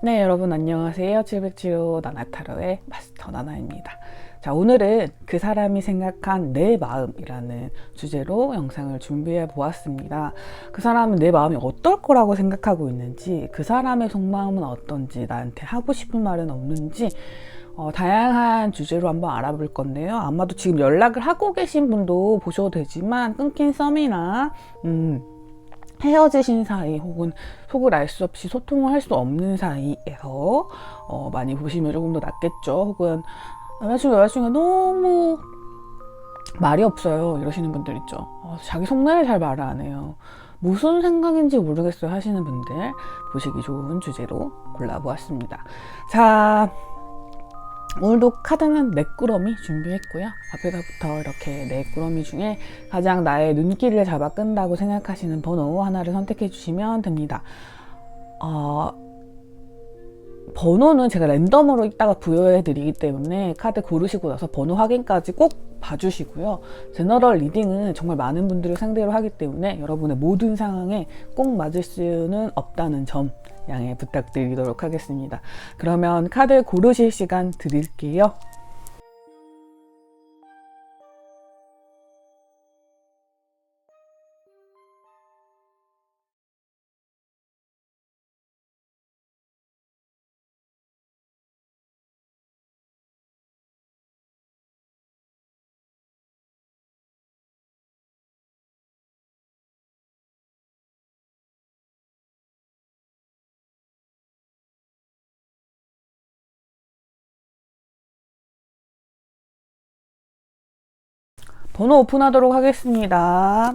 네, 여러분 안녕하세요. 707호 나나타로의 마스터 나나입니다. 자, 오늘은 그 사람이 생각한 내 마음이라는 주제로 영상을 준비해 보았습니다. 그 사람은 내 마음이 어떨 거라고 생각하고 있는지, 그 사람의 속마음은 어떤지, 나한테 하고 싶은 말은 없는지, 다양한 주제로 한번 알아볼 건데요. 아마도 지금 연락을 하고 계신 분도 보셔도 되지만, 끊긴 썸이나 헤어지신 사이 혹은 속을 알 수 없이 소통을 할 수 없는 사이에서 많이 보시면 조금 더 낫겠죠. 혹은 남자친구 여자친구가 너무 말이 없어요 이러시는 분들 있죠. 자기 속내를 잘 말을 안 해요. 무슨 생각인지 모르겠어요 하시는 분들 보시기 좋은 주제로 골라보았습니다. 자, 오늘도 카드는 네꾸러미 준비했고요. 앞에서부터 이렇게 네꾸러미 중에 가장 나의 눈길을 잡아 끈다고 생각하시는 번호 하나를 선택해 주시면 됩니다. 번호는 제가 랜덤으로 이따가 부여해 드리기 때문에 카드 고르시고 나서 번호 확인까지 꼭 봐주시고요. 제너럴 리딩은 정말 많은 분들을 상대로 하기 때문에 여러분의 모든 상황에 꼭 맞을 수는 없다는 점 양해 부탁드리도록 하겠습니다. 그러면 카드 고르실 시간 드릴게요. 번호 오픈하도록 하겠습니다.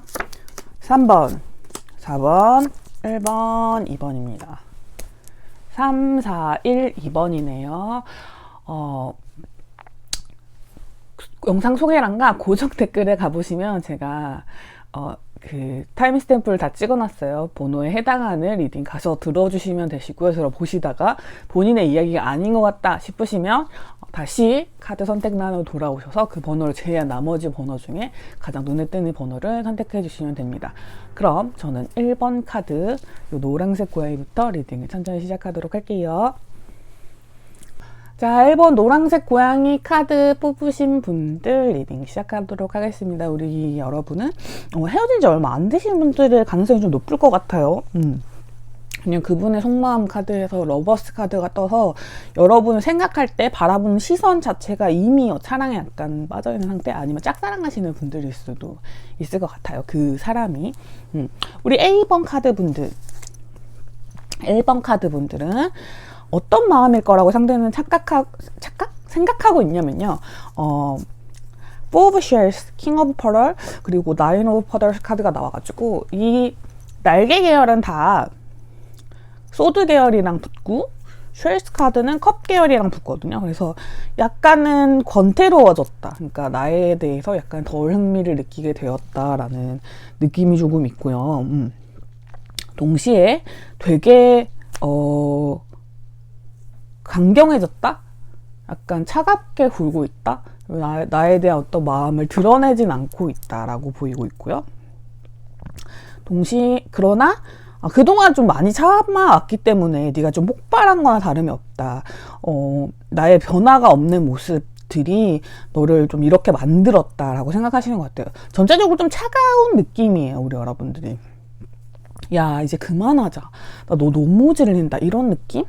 3번, 4번, 1번, 2번입니다. 3, 4, 1, 2번이네요. 영상 소개란과 고정 댓글에 가보시면 제가 그 타임스탬프를 다 찍어놨어요. 번호에 해당하는 리딩 가서 들어주시면 되시고요. 들어보시다가 본인의 이야기가 아닌 것 같다 싶으시면 다시 카드 선택란으로 돌아오셔서 그 번호를 제외한 나머지 번호 중에 가장 눈에 띄는 번호를 선택해 주시면 됩니다. 그럼 저는 1번 카드 이 노란색 고양이부터 리딩을 천천히 시작하도록 할게요. 자, 1번 노란색 고양이 카드 뽑으신 분들 리딩 시작하도록 하겠습니다. 우리 여러분은 헤어진 지 얼마 안 되신 분들의 가능성이 좀 높을 것 같아요. 그냥 그분의 속마음 카드에서 러버스 카드가 떠서 여러분을 생각할 때 바라보는 시선 자체가 이미 사랑에 약간 빠져있는 상태, 아니면 짝사랑하시는 분들일 수도 있을 것 같아요. 그 사람이. 우리 A번 카드 분들, 1번 카드 분들은 어떤 마음일 거라고 상대는 생각하고 있냐면요. Four of Shares, King of Pearl, 그리고 Nine of Petals 카드가 나와가지고 이 날개 계열은 다 소드 계열이랑 붙고 쉘스 카드는 컵 계열이랑 붙거든요. 그래서 약간은 권태로워졌다. 그러니까 나에 대해서 약간 덜 흥미를 느끼게 되었다라는 느낌이 조금 있고요. 동시에 되게 강경해졌다? 약간 차갑게 굴고 있다? 나에 대한 어떤 마음을 드러내진 않고 있다라고 보이고 있고요. 동시에 그러나 그동안 좀 많이 참아왔기 때문에 네가 좀 폭발한 거나 다름이 없다. 나의 변화가 없는 모습들이 너를 좀 이렇게 만들었다라고 생각하시는 것 같아요. 전체적으로 좀 차가운 느낌이에요, 우리 여러분들이. 야, 이제 그만하자. 나 너 너무 질린다. 이런 느낌?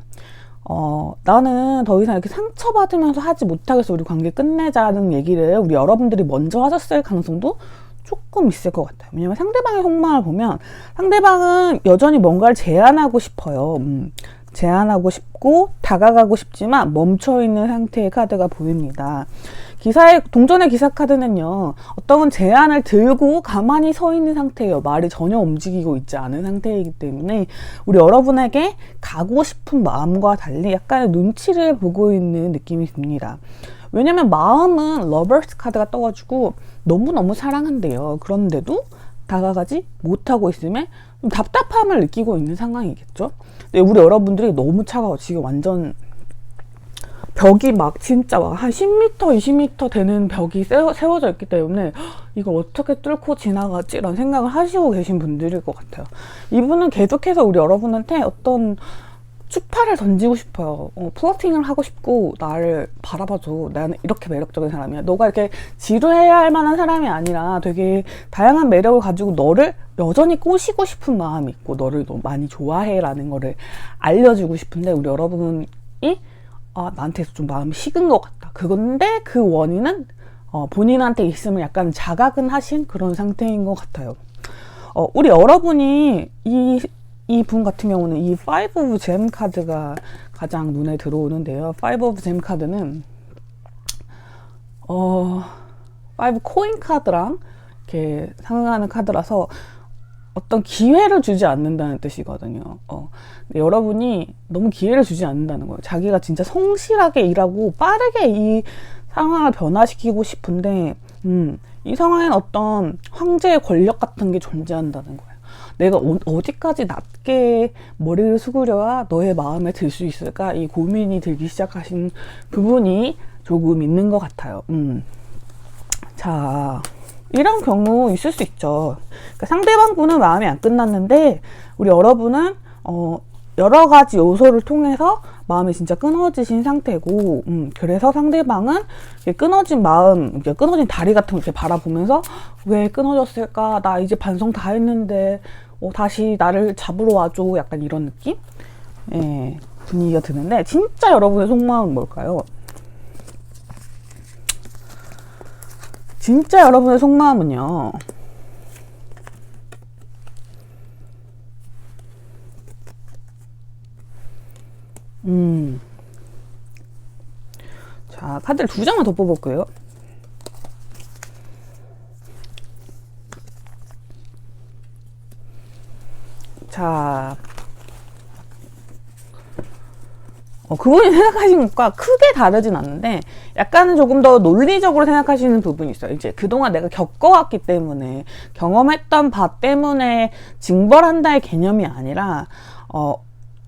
나는 더 이상 이렇게 상처받으면서 하지 못하겠어. 우리 관계 끝내자는 얘기를 우리 여러분들이 먼저 하셨을 가능성도 조금 있을 것 같아요. 왜냐면 상대방의 속마음을 보면 상대방은 여전히 뭔가를 제안하고 싶어요. 제안하고 싶고 다가가고 싶지만 멈춰있는 상태의 카드가 보입니다. 동전의 기사 카드는요, 어떤 제안을 들고 가만히 서 있는 상태예요. 말이 전혀 움직이고 있지 않은 상태이기 때문에 우리 여러분에게 가고 싶은 마음과 달리 약간의 눈치를 보고 있는 느낌이 듭니다. 왜냐면 마음은 러버스 카드가 떠가지고 너무너무 사랑한대요. 그런데도 다가가지 못하고 있음에 좀 답답함을 느끼고 있는 상황이겠죠. 근데 우리 여러분들이 너무 차가워. 지금 완전 벽이 막 진짜 막 한 10m, 20m 되는 벽이 세워져 있기 때문에 이걸 어떻게 뚫고 지나가지? 라는 생각을 하시고 계신 분들일 것 같아요. 이분은 계속해서 우리 여러분한테 어떤 추파를 던지고 싶어요. 플러팅을 하고 싶고, 나를 바라봐줘. 나는 이렇게 매력적인 사람이야. 너가 이렇게 지루해야 할 만한 사람이 아니라 되게 다양한 매력을 가지고 너를 여전히 꼬시고 싶은 마음이 있고, 너를 너무 많이 좋아해 라는 거를 알려주고 싶은데, 우리 여러분이 나한테서 좀 마음이 식은 것 같다. 그건데 그 원인은 본인한테 있음을 약간 자각은 하신 그런 상태인 것 같아요. 우리 여러분이 이 분 같은 경우는 이 5 of Gem 카드가 가장 눈에 들어오는데요. 5 of Gem 카드는 5 코인 카드랑 이렇게 상응하는 카드라서 어떤 기회를 주지 않는다는 뜻이거든요. 여러분이 너무 기회를 주지 않는다는 거예요. 자기가 진짜 성실하게 일하고 빠르게 이 상황을 변화시키고 싶은데 이 상황엔 어떤 황제의 권력 같은 게 존재한다는 거예요. 내가 어디까지 낮게 머리를 숙여야 너의 마음에 들 수 있을까? 이 고민이 들기 시작하신 부분이 조금 있는 것 같아요. 자, 이런 경우 있을 수 있죠. 그러니까 상대방 분은 마음이 안 끝났는데 우리 여러분은 여러 가지 요소를 통해서 마음이 진짜 끊어지신 상태고, 그래서 상대방은 끊어진 마음, 끊어진 다리 같은 거 이렇게 바라보면서 왜 끊어졌을까? 나 이제 반성 다 했는데 다시 나를 잡으러 와줘. 약간 이런 느낌? 예, 분위기가 드는데 진짜 여러분의 속마음은 뭘까요? 진짜 여러분의 속마음은요, 자, 카드를 2장만 더 뽑을게요. 자, 그분이 생각하시는 것과 크게 다르진 않는데 약간은 조금 더 논리적으로 생각하시는 부분이 있어요. 이제 그동안 내가 겪어왔기 때문에, 경험했던 바 때문에 징벌한다의 개념이 아니라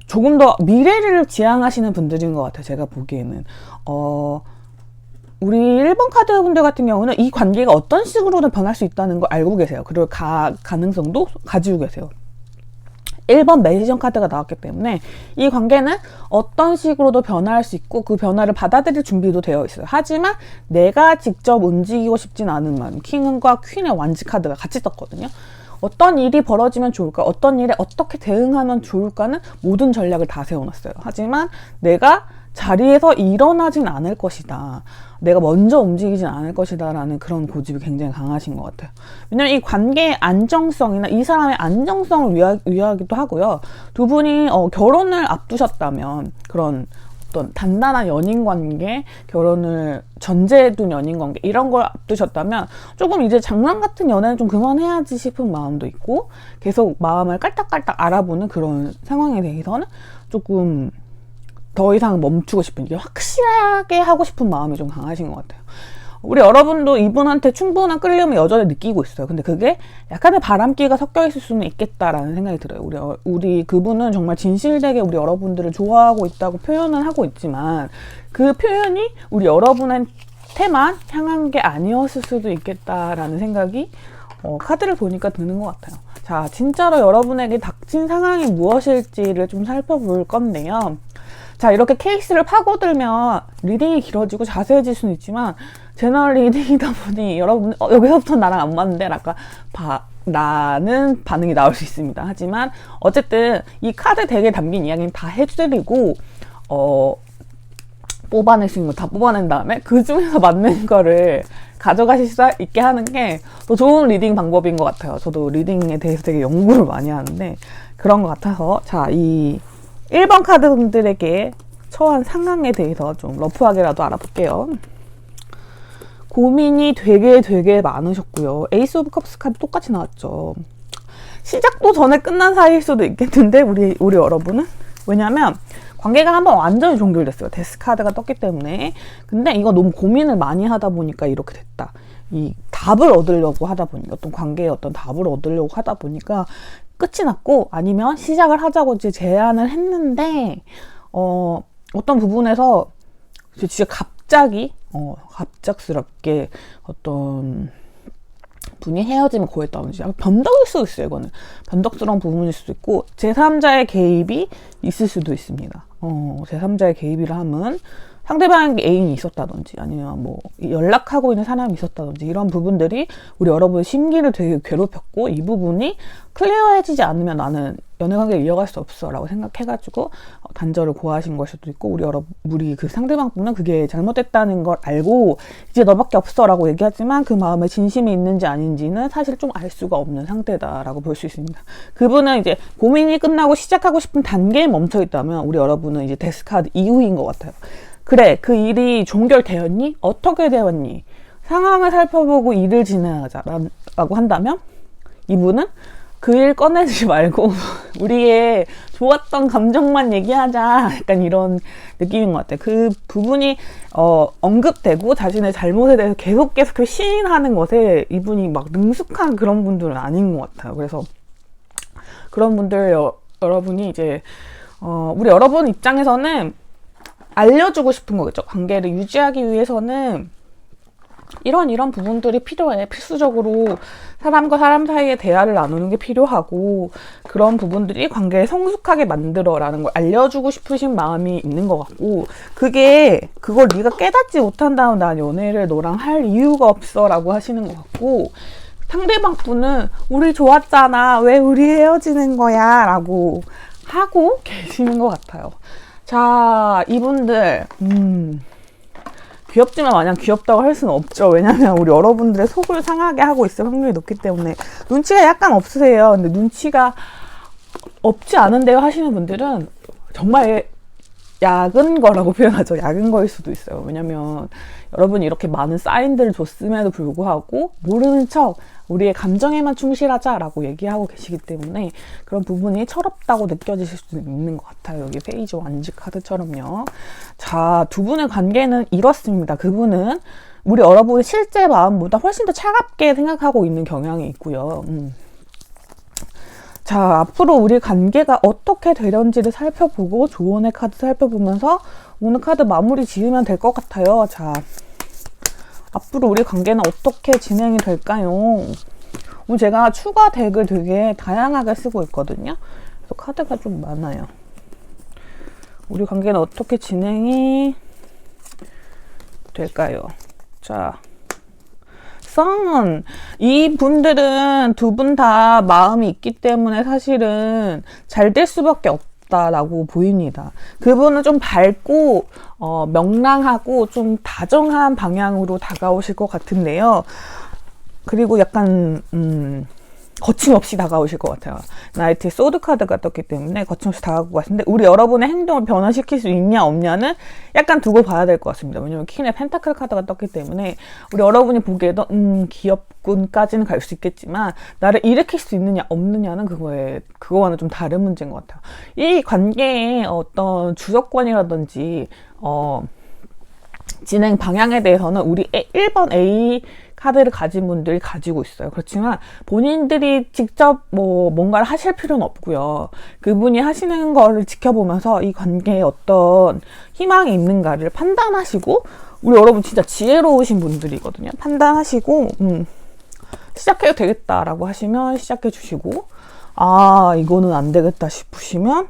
조금 더 미래를 지향하시는 분들인 것 같아요. 제가 보기에는 우리 1번 카드 분들 같은 경우는 이 관계가 어떤 식으로든 변할 수 있다는 걸 알고 계세요. 그리고 가능성도 가지고 계세요. 1번 매지션 카드가 나왔기 때문에 이 관계는 어떤 식으로도 변화할 수 있고 그 변화를 받아들일 준비도 되어 있어요. 하지만 내가 직접 움직이고 싶진 않은 마음. 킹과 퀸의 완지 카드가 같이 떴거든요. 어떤 일이 벌어지면 좋을까? 어떤 일에 어떻게 대응하면 좋을까는 모든 전략을 다 세워놨어요. 하지만 내가 자리에서 일어나진 않을 것이다. 내가 먼저 움직이진 않을 것이다 라는 그런 고집이 굉장히 강하신 것 같아요. 왜냐면 이 관계의 안정성이나 이 사람의 안정성을 위하기도 하고요. 두 분이 결혼을 앞두셨다면, 그런 어떤 단단한 연인관계, 결혼을 전제해 둔 연인관계 이런 걸 앞두셨다면 조금 이제 장난 같은 연애는 좀 그만해야지 싶은 마음도 있고, 계속 마음을 깔딱깔딱 알아보는 그런 상황에 대해서는 조금 더 이상 멈추고 싶은, 이게 확실하게 하고 싶은 마음이 좀 강하신 것 같아요. 우리 여러분도 이분한테 충분한 끌림을 여전히 느끼고 있어요. 근데 그게 약간의 바람기가 섞여 있을 수는 있겠다라는 생각이 들어요. 우리 그분은 정말 진실되게 우리 여러분들을 좋아하고 있다고 표현은 하고 있지만 그 표현이 우리 여러분한테만 향한 게 아니었을 수도 있겠다라는 생각이 카드를 보니까 드는 것 같아요. 자, 진짜로 여러분에게 닥친 상황이 무엇일지를 좀 살펴볼 건데요. 자, 이렇게 케이스를 파고들면 리딩이 길어지고 자세해질 수는 있지만 제너럴 리딩이다 보니 여러분 여기서부터 나랑 안 맞는데 라는 반응이 나올 수 있습니다. 하지만 어쨌든 이 카드 덱에 담긴 이야기는 다 해드리고 뽑아낼 수 있는 거 다 뽑아낸 다음에 그 중에서 맞는 거를 가져가실 수 있게 하는 게 더 좋은 리딩 방법인 것 같아요. 저도 리딩에 대해서 되게 연구를 많이 하는데 그런 것 같아서, 자, 이 1번 카드분들에게 처한 상황에 대해서 좀 러프하게라도 알아볼게요. 고민이 되게 많으셨고요. 에이스 오브 컵스 카드 똑같이 나왔죠. 시작도 전에 끝난 사이일 수도 있겠는데 우리 여러분은, 왜냐면 관계가 한번 완전히 종결됐어요. 데스 카드가 떴기 때문에. 근데 이거 너무 고민을 많이 하다 보니까 이렇게 됐다. 이 답을 얻으려고 하다 보니까, 어떤 관계에 어떤 답을 얻으려고 하다 보니까 끝이 났고, 아니면 시작을 하자고 이제 제안을 했는데 어떤 부분에서 진짜 갑자기 갑작스럽게 어떤 분이 헤어짐을 고했다든지 변덕일 수도 있어요. 이거는 변덕스러운 부분일 수도 있고 제3자의 개입이 있을 수도 있습니다. 제3자의 개입이라 하면 상대방에게 애인이 있었다든지 아니면 뭐 연락하고 있는 사람이 있었다든지 이런 부분들이 우리 여러분의 심기를 되게 괴롭혔고 이 부분이 클리어해지지 않으면 나는 연애관계를 이어갈 수 없어 라고 생각해가지고 단절을 고하신 걸 수도 있고 우리 그 상대방분은 그게 잘못됐다는 걸 알고 이제 너밖에 없어 라고 얘기하지만 그 마음에 진심이 있는지 아닌지는 사실 좀 알 수가 없는 상태다라고 볼 수 있습니다. 그분은 이제 고민이 끝나고 시작하고 싶은 단계에 멈춰 있다면 우리 여러분은 이제 데스카드 이후인 것 같아요. 그래, 그 일이 종결되었니? 어떻게 되었니? 상황을 살펴보고 일을 진행하자라고 한다면 이분은 그 일 꺼내지 말고 우리의 좋았던 감정만 얘기하자 약간 이런 느낌인 것 같아요. 그 부분이 언급되고 자신의 잘못에 대해서 계속 시인하는 것에 이분이 막 능숙한 그런 분들은 아닌 것 같아요. 그래서 그런 분들 여러분이 이제 우리 여러분 입장에서는 알려주고 싶은 거겠죠. 관계를 유지하기 위해서는 이런 부분들이 필요해. 필수적으로 사람과 사람 사이의 대화를 나누는 게 필요하고 그런 부분들이 관계를 성숙하게 만들어라는 걸 알려주고 싶으신 마음이 있는 것 같고 그걸 네가 깨닫지 못한다면 난 연애를 너랑 할 이유가 없어 라고 하시는 것 같고 상대방 분은 우리 좋았잖아. 왜 우리 헤어지는 거야? 라고 하고 계시는 것 같아요. 자, 이분들 귀엽지만 마냥 귀엽다고 할 수는 없죠. 왜냐면 우리 여러분들의 속을 상하게 하고 있을 확률이 높기 때문에 눈치가 약간 없으세요. 근데 눈치가 없지 않은데요 하시는 분들은 정말 약은 거라고 표현하죠. 약은 거일 수도 있어요. 왜냐면 여러분이 이렇게 많은 사인들을 줬음에도 불구하고 모르는 척 우리의 감정에만 충실하자라고 얘기하고 계시기 때문에 그런 부분이 철없다고 느껴지실 수도 있는 것 같아요. 여기 페이지 완지 카드처럼요. 자, 두 분의 관계는 이렇습니다. 그분은 우리 여러분의 실제 마음보다 훨씬 더 차갑게 생각하고 있는 경향이 있고요. 자, 앞으로 우리 관계가 어떻게 되는지를 살펴보고 조언의 카드 살펴보면서 오늘 카드 마무리 지으면 될 것 같아요. 자, 앞으로 우리 관계는 어떻게 진행이 될까요? 오늘 제가 추가 덱을 되게 다양하게 쓰고 있거든요. 그래서 카드가 좀 많아요. 우리 관계는 어떻게 진행이 될까요? 자, 이 분들은 두 분 다 마음이 있기 때문에 사실은 잘 될 수밖에 없다라고 보입니다. 그분은 좀 밝고 명랑하고 좀 다정한 방향으로 다가오실 것 같은데요. 그리고 약간 거침없이 다가오실 것 같아요. 나이트의 소드 카드가 떴기 때문에 거침없이 다가올 것 같은데 우리 여러분의 행동을 변화시킬 수 있냐 없냐는 약간 두고 봐야 될 것 같습니다. 왜냐면 퀸의 펜타클 카드가 떴기 때문에 우리 여러분이 보기에도 귀엽군까지는 갈 수 있겠지만 나를 일으킬 수 있느냐 없느냐는 그거와는 좀 다른 문제인 것 같아요. 이 관계의 어떤 주도권이라든지 진행 방향에 대해서는 우리 1번 A 카드를 가진 분들이 가지고 있어요. 그렇지만 본인들이 직접 뭔가를 하실 필요는 없고요. 그분이 하시는 거를 지켜보면서 이 관계에 어떤 희망이 있는가를 판단하시고 우리 여러분 진짜 지혜로우신 분들이거든요. 판단하시고 시작해도 되겠다라고 하시면 시작해 주시고 이거는 안 되겠다 싶으시면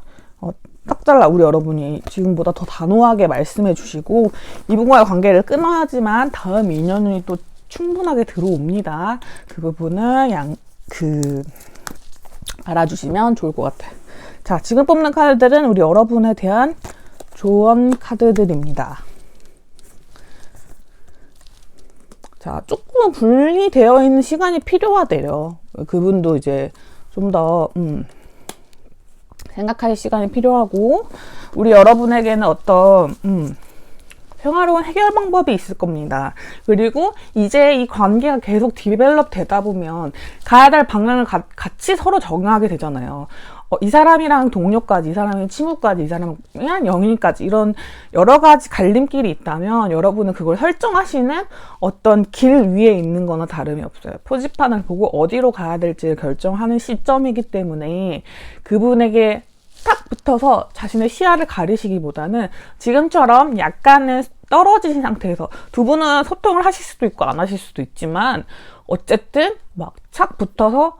딱 잘라 우리 여러분이 지금보다 더 단호하게 말씀해 주시고 이분과의 관계를 끊어야 하지만 다음 인연이 또 충분하게 들어옵니다. 그 부분을 알아주시면 좋을 것 같아요. 자, 지금 뽑는 카드들은 우리 여러분에 대한 조언 카드들입니다. 자, 조금은 분리되어 있는 시간이 필요하대요. 그분도 이제 좀 더 생각할 시간이 필요하고 우리 여러분에게는 어떤 평화로운 해결 방법이 있을 겁니다. 그리고 이제 이 관계가 계속 디벨롭 되다 보면 가야 될 방향을 같이 서로 정하게 되잖아요. 이 사람이랑 동료까지, 이 사람이랑 친구까지, 이 사람이랑 연인까지 이런 여러 가지 갈림길이 있다면 여러분은 그걸 설정하시는 어떤 길 위에 있는 거나 다름이 없어요. 표지판을 보고 어디로 가야 될지를 결정하는 시점이기 때문에 그분에게 딱 붙어서 자신의 시야를 가리시기보다는 지금처럼 약간은 떨어진 상태에서 두 분은 소통을 하실 수도 있고 안 하실 수도 있지만 어쨌든 막 착 붙어서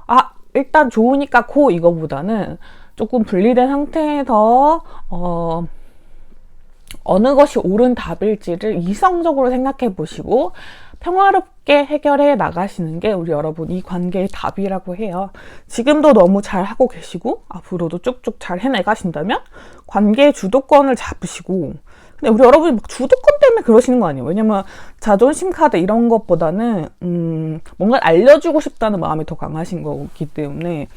일단 좋으니까 고 이거보다는 조금 분리된 상태에서 어느 것이 옳은 답일지를 이성적으로 생각해 보시고 평화롭게 해결해 나가시는 게 우리 여러분 이 관계의 답이라고 해요. 지금도 너무 잘 하고 계시고 앞으로도 쭉쭉 잘 해내가신다면 관계의 주도권을 잡으시고, 근데 우리 여러분이 막 주도권 때문에 그러시는 거 아니에요. 왜냐면 자존심 카드 이런 것보다는 뭔가 알려주고 싶다는 마음이 더 강하신 거기 때문에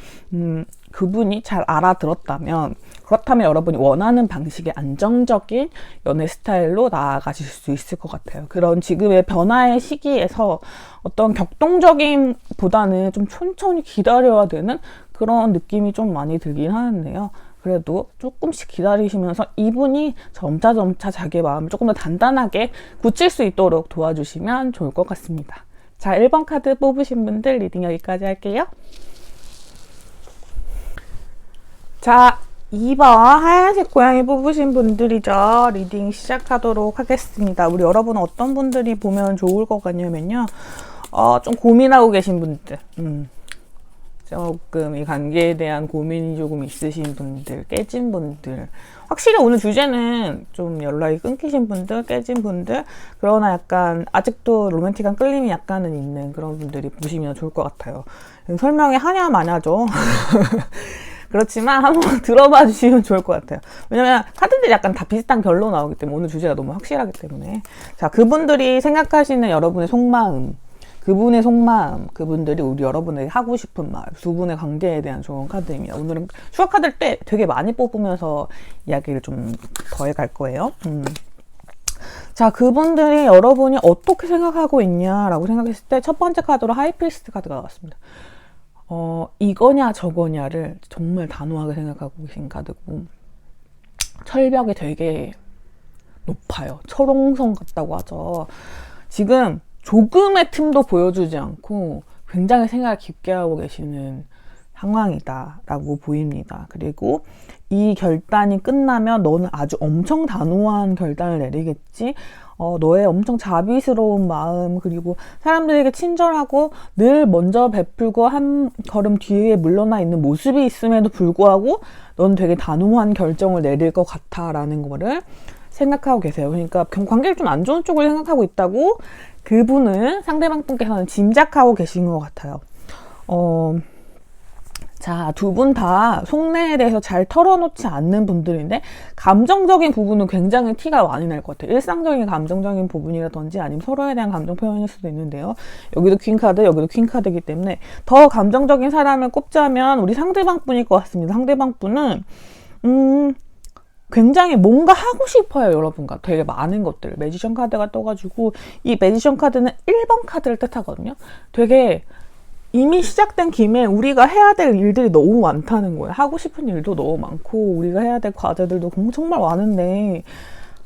그분이 잘 알아들었다면, 그렇다면 여러분이 원하는 방식의 안정적인 연애 스타일로 나아가실 수 있을 것 같아요. 그런 지금의 변화의 시기에서 어떤 격동적인 보다는 좀 천천히 기다려야 되는 그런 느낌이 좀 많이 들긴 하는데요. 그래도 조금씩 기다리시면서 이분이 점차 자기의 마음을 조금 더 단단하게 굳힐 수 있도록 도와주시면 좋을 것 같습니다. 자, 1번 카드 뽑으신 분들 리딩 여기까지 할게요. 자, 2번 하얀색 고양이 뽑으신 분들이죠. 리딩 시작하도록 하겠습니다. 우리 여러분 어떤 분들이 보면 좋을 것 같냐면요. 좀 고민하고 계신 분들. 조금 이 관계에 대한 고민이 조금 있으신 분들, 깨진 분들. 확실히 오늘 주제는 좀 연락이 끊기신 분들, 깨진 분들, 그러나 약간 아직도 로맨틱한 끌림이 약간은 있는 그런 분들이 보시면 좋을 것 같아요. 설명이 하냐마냐죠. 그렇지만 한번 들어봐 주시면 좋을 것 같아요. 왜냐면 카드들이 약간 다 비슷한 결로 나오기 때문에 오늘 주제가 너무 확실하기 때문에. 자, 그분들이 생각하시는 여러분의 속마음, 그분의 속마음, 그분들이 우리 여러분에게 하고 싶은 말, 두 분의 관계에 대한 좋은 카드입니다. 오늘은 슈어 카드를 때 되게 많이 뽑으면서 이야기를 좀 더해 갈 거예요. 자, 그분들이 여러분이 어떻게 생각하고 있냐라고 생각했을 때 첫 번째 카드로 하이프리스트 카드가 나왔습니다. 이거냐 저거냐를 정말 단호하게 생각하고 계신 카드고, 철벽이 되게 높아요. 철옹성 같다고 하죠. 지금 조금의 틈도 보여주지 않고 굉장히 생각을 깊게 하고 계시는 상황이다 라고 보입니다. 그리고 이 결단이 끝나면 너는 아주 엄청 단호한 결단을 내리겠지, 너의 엄청 자비스러운 마음, 그리고 사람들에게 친절하고 늘 먼저 베풀고 한 걸음 뒤에 물러나 있는 모습이 있음에도 불구하고 넌 되게 단호한 결정을 내릴 것 같아 라는 거를 생각하고 계세요. 그러니까 관계를 좀 안 좋은 쪽을 생각하고 있다고 그분은, 상대방 분께서는 짐작하고 계신 것 같아요. 자, 두 분 다 속내에 대해서 잘 털어놓지 않는 분들인데 감정적인 부분은 굉장히 티가 많이 날 것 같아요. 일상적인 감정적인 부분이라든지 아니면 서로에 대한 감정 표현일 수도 있는데요. 여기도 퀸카드, 여기도 퀸카드이기 때문에 더 감정적인 사람을 꼽자면 우리 상대방 분일 것 같습니다. 상대방 분은 굉장히 뭔가 하고 싶어요. 여러분과 되게 많은 것들. 매지션 카드가 떠가지고 이 매지션 카드는 1번 카드를 뜻하거든요. 되게 이미 시작된 김에 우리가 해야 될 일들이 너무 많다는 거예요. 하고 싶은 일도 너무 많고 우리가 해야 될 과제들도 정말 많은데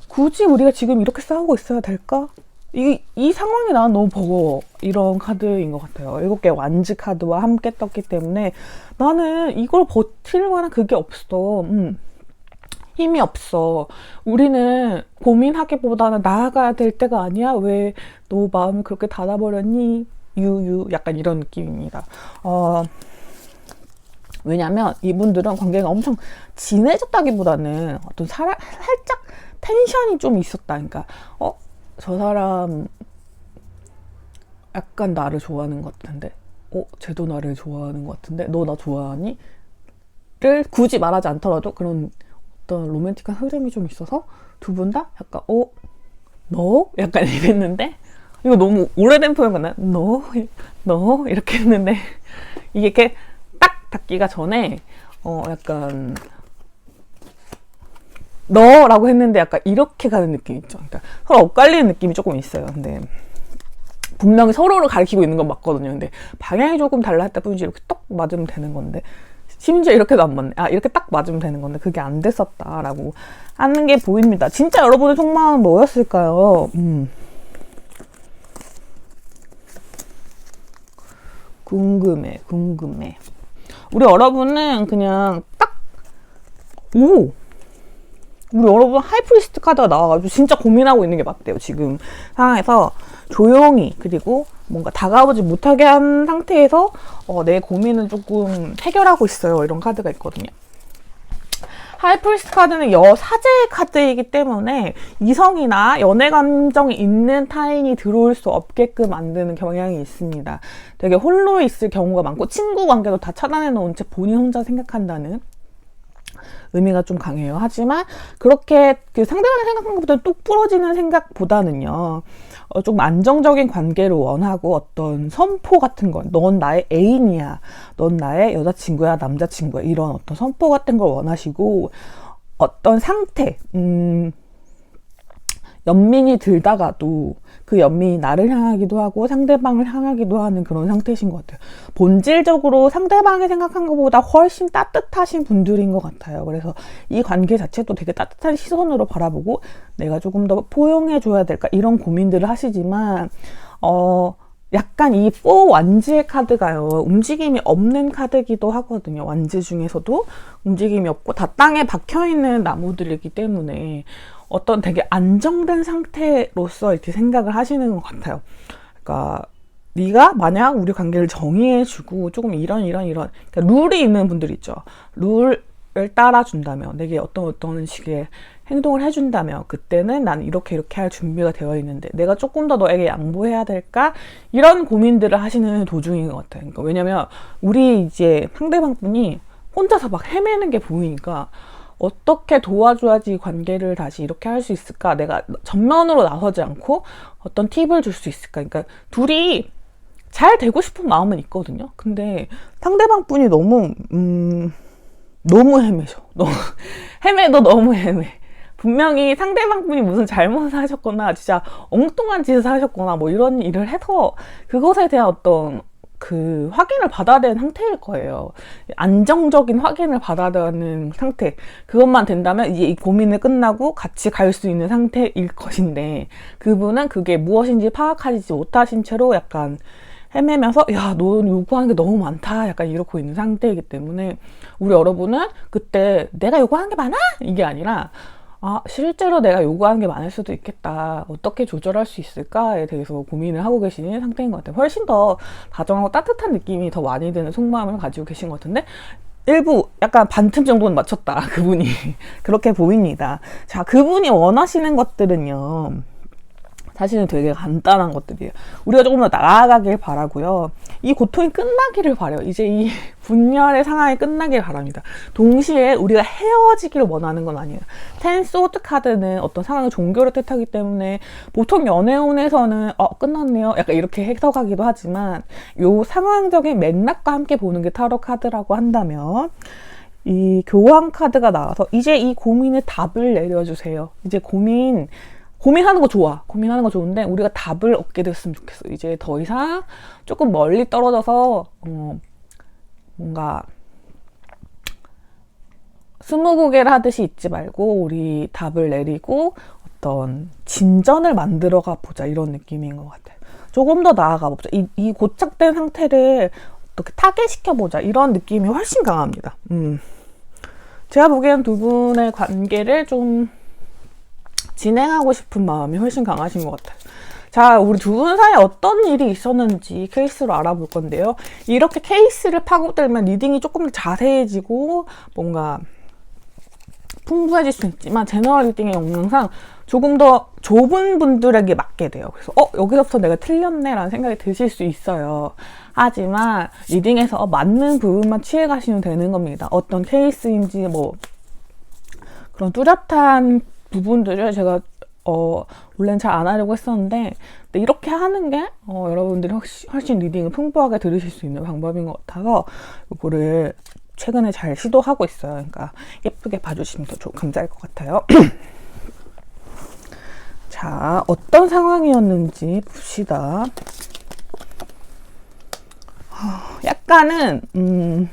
굳이 우리가 지금 이렇게 싸우고 있어야 될까? 이 상황이 나는 너무 버거워. 이런 카드인 것 같아요. 7개 완즈 카드와 함께 떴기 때문에 나는 이걸 버틸 만한 그게 없어. 힘이 없어. 우리는 고민하기보다는 나아가야 될 때가 아니야? 왜 너 마음을 그렇게 닫아버렸니? 약간 이런 느낌입니다. 왜냐면 이분들은 관계가 엄청 진해졌다기보다는 어떤 살짝 텐션이 좀 있었다. 그러니까 저 사람 약간 나를 좋아하는 것 같은데, 쟤도 나를 좋아하는 것 같은데, 너 나 좋아하니? 를 굳이 말하지 않더라도 그런 어떤 로맨틱한 흐름이 좀 있어서 두 분 다 약간 너? 약간 이랬는데, 이거 너무 오래된 표현 같나요? 너? 이렇게 했는데 이게 이렇게 딱 닿기가 전에 약간 너라고 했는데 약간 이렇게 가는 느낌 있죠. 그러니까 서로 엇갈리는 느낌이 조금 있어요. 근데 분명히 서로를 가리키고 있는 건 맞거든요. 근데 방향이 조금 달라 했다 뿐이지 이렇게 딱 맞으면 되는 건데, 심지어 이렇게도 안 맞네. 이렇게 딱 맞으면 되는 건데 그게 안 됐었다라고 하는 게 보입니다. 진짜 여러분의 속마음은 뭐였을까요? 궁금해. 우리 여러분은 그냥 딱 우리 여러분 하이프리스트 카드가 나와가지고 진짜 고민하고 있는 게 맞대요. 지금 상황에서 조용히, 그리고 뭔가 다가오지 못하게 한 상태에서 내 고민을 조금 해결하고 있어요. 이런 카드가 있거든요. 하이프리스트 카드는 여사제의 카드이기 때문에 이성이나 연애 감정이 있는 타인이 들어올 수 없게끔 만드는 경향이 있습니다. 되게 홀로 있을 경우가 많고 친구 관계도 다 차단해 놓은 채 본인 혼자 생각한다는 의미가 좀 강해요. 하지만 그렇게 그 상대방이 생각한 것보다 뚝 부러지는 생각보다는요. 좀 안정적인 관계를 원하고 어떤 선포 같은 거, 넌 나의 애인이야, 넌 나의 여자친구야, 남자친구야, 이런 어떤 선포 같은 걸 원하시고 어떤 상태, 연민이 들다가도 그 연민이 나를 향하기도 하고 상대방을 향하기도 하는 그런 상태이신 것 같아요. 본질적으로 상대방이 생각한 것보다 훨씬 따뜻하신 분들인 것 같아요. 그래서 이 관계 자체도 되게 따뜻한 시선으로 바라보고 내가 조금 더 포용해줘야 될까 이런 고민들을 하시지만 약간 이 4 완지의 카드가요. 움직임이 없는 카드이기도 하거든요. 완지 중에서도 움직임이 없고 다 땅에 박혀있는 나무들이기 때문에 어떤 되게 안정된 상태로서 이렇게 생각을 하시는 것 같아요. 그러니까 네가 만약 우리 관계를 정의해주고 조금 이런 그러니까 룰이 있는 분들 있죠. 룰을 따라준다면 내게 어떤 식의 행동을 해준다면 그때는 난 이렇게 할 준비가 되어 있는데 내가 조금 더 너에게 양보해야 될까? 이런 고민들을 하시는 도중인 것 같아요. 그러니까 왜냐면 우리 이제 상대방 분이 혼자서 막 헤매는 게 보이니까 어떻게 도와줘야지 관계를 다시 이렇게 할 수 있을까? 내가 전면으로 나서지 않고 어떤 팁을 줄 수 있을까? 그러니까 둘이 잘 되고 싶은 마음은 있거든요. 근데 상대방 분이 너무 헤매죠. 헤매도 너무 헤매. 분명히 상대방 분이 무슨 잘못을 하셨거나 진짜 엉뚱한 짓을 하셨거나 뭐 이런 일을 해서 그것에 대한 어떤 그 확인을 받아야 되는 상태일 거예요. 안정적인 확인을 받아야 되는 상태. 그것만 된다면 이제 이 고민을 끝나고 같이 갈 수 있는 상태일 것인데 그분은 그게 무엇인지 파악하지 못하신 채로 약간 헤매면서 야, 너 요구하는 게 너무 많다. 약간 이러고 있는 상태이기 때문에 우리 여러분은 그때 내가 요구하는 게 많아? 이게 아니라 실제로 내가 요구하는 게 많을 수도 있겠다. 어떻게 조절할 수 있을까에 대해서 고민을 하고 계시는 상태인 것 같아요. 훨씬 더 다정하고 따뜻한 느낌이 더 많이 드는 속마음을 가지고 계신 것 같은데 일부 약간 반틈 정도는 맞췄다. 그분이. 그렇게 보입니다. 자, 그분이 원하시는 것들은요. 사실은 되게 간단한 것들이에요. 우리가 조금 더 나아가길 바라고요. 이 고통이 끝나기를 바라요. 이제 이 분열의 상황이 끝나길 바랍니다. 동시에 우리가 헤어지기를 원하는 건 아니에요. 10 소드 카드는 어떤 상황의 종교를 뜻하기 때문에 보통 연애운에서는 끝났네요. 약간 이렇게 해석하기도 하지만 요 상황적인 맥락과 함께 보는 게 타로 카드라고 한다면 이 교황 카드가 나와서 이제 이 고민의 답을 내려주세요. 이제 고민하는 거 좋아. 고민하는 거 좋은데 우리가 답을 얻게 됐으면 좋겠어. 이제 더 이상 조금 멀리 떨어져서 뭔가 스무고개를 하듯이 있지 말고 우리 답을 내리고 어떤 진전을 만들어가 보자 이런 느낌인 것 같아요. 조금 더 나아가 보자. 이 고착된 상태를 어떻게 타개시켜 보자 이런 느낌이 훨씬 강합니다. 제가 보기엔 두 분의 관계를 좀 진행하고 싶은 마음이 훨씬 강하신 것 같아요. 자, 우리 두 분 사이에 어떤 일이 있었는지 케이스로 알아볼 건데요. 이렇게 케이스를 파고들면 리딩이 조금 더 자세해지고 뭔가 풍부해질 수 있지만 제너럴 리딩의 역량상 조금 더 좁은 분들에게 맞게 돼요. 그래서 여기서부터 내가 틀렸네 라는 생각이 드실 수 있어요. 하지만 리딩에서 맞는 부분만 취해가시면 되는 겁니다. 어떤 케이스인지 뭐 그런 뚜렷한 부분들을 제가 원래는 잘 안 하려고 했었는데 근데 이렇게 하는 게 여러분들이 훨씬 리딩을 풍부하게 들으실 수 있는 방법인 것 같아서 이거를 최근에 잘 시도하고 있어요. 그러니까 예쁘게 봐주시면 더 감사할 것 같아요. 자, 어떤 상황이었는지 봅시다. 약간은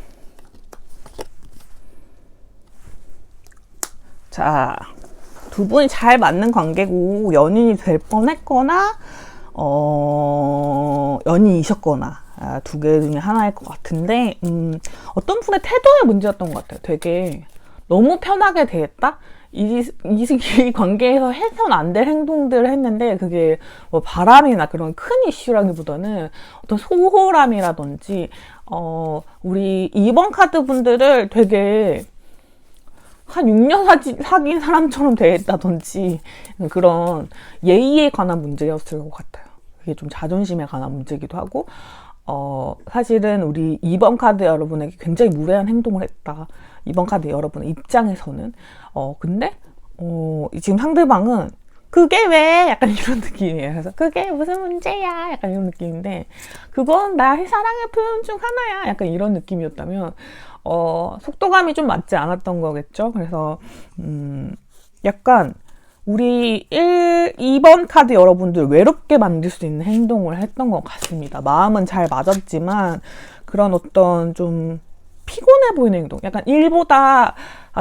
자, 두 분이 잘 맞는 관계고 연인이 될 뻔했거나 연인이셨거나 두 개 중에 하나일 것 같은데 어떤 분의 태도의 문제였던 것 같아요. 되게 너무 편하게 대했다? 이 관계에서 해서는 안 될 행동들을 했는데 그게 뭐 바람이나 그런 큰 이슈라기보다는 어떤 소홀함이라든지 우리 2번 카드 분들을 되게 한 6년 사귄 사람처럼 대했다든지 그런 예의에 관한 문제였을 것 같아요. 그게 좀 자존심에 관한 문제이기도 하고 사실은 우리 2번 카드 여러분에게 굉장히 무례한 행동을 했다. 2번 카드 여러분의 입장에서는 근데 지금 상대방은 그게 왜? 약간 이런 느낌이에요. 그래서 그게 무슨 문제야? 약간 이런 느낌인데 그건 나의 사랑의 표현 중 하나야. 약간 이런 느낌이었다면 속도감이 좀 맞지 않았던 거겠죠. 그래서 약간 우리 2번 카드 여러분들 외롭게 만들 수 있는 행동을 했던 것 같습니다. 마음은 잘 맞았지만 그런 어떤 좀 피곤해 보이는 행동, 약간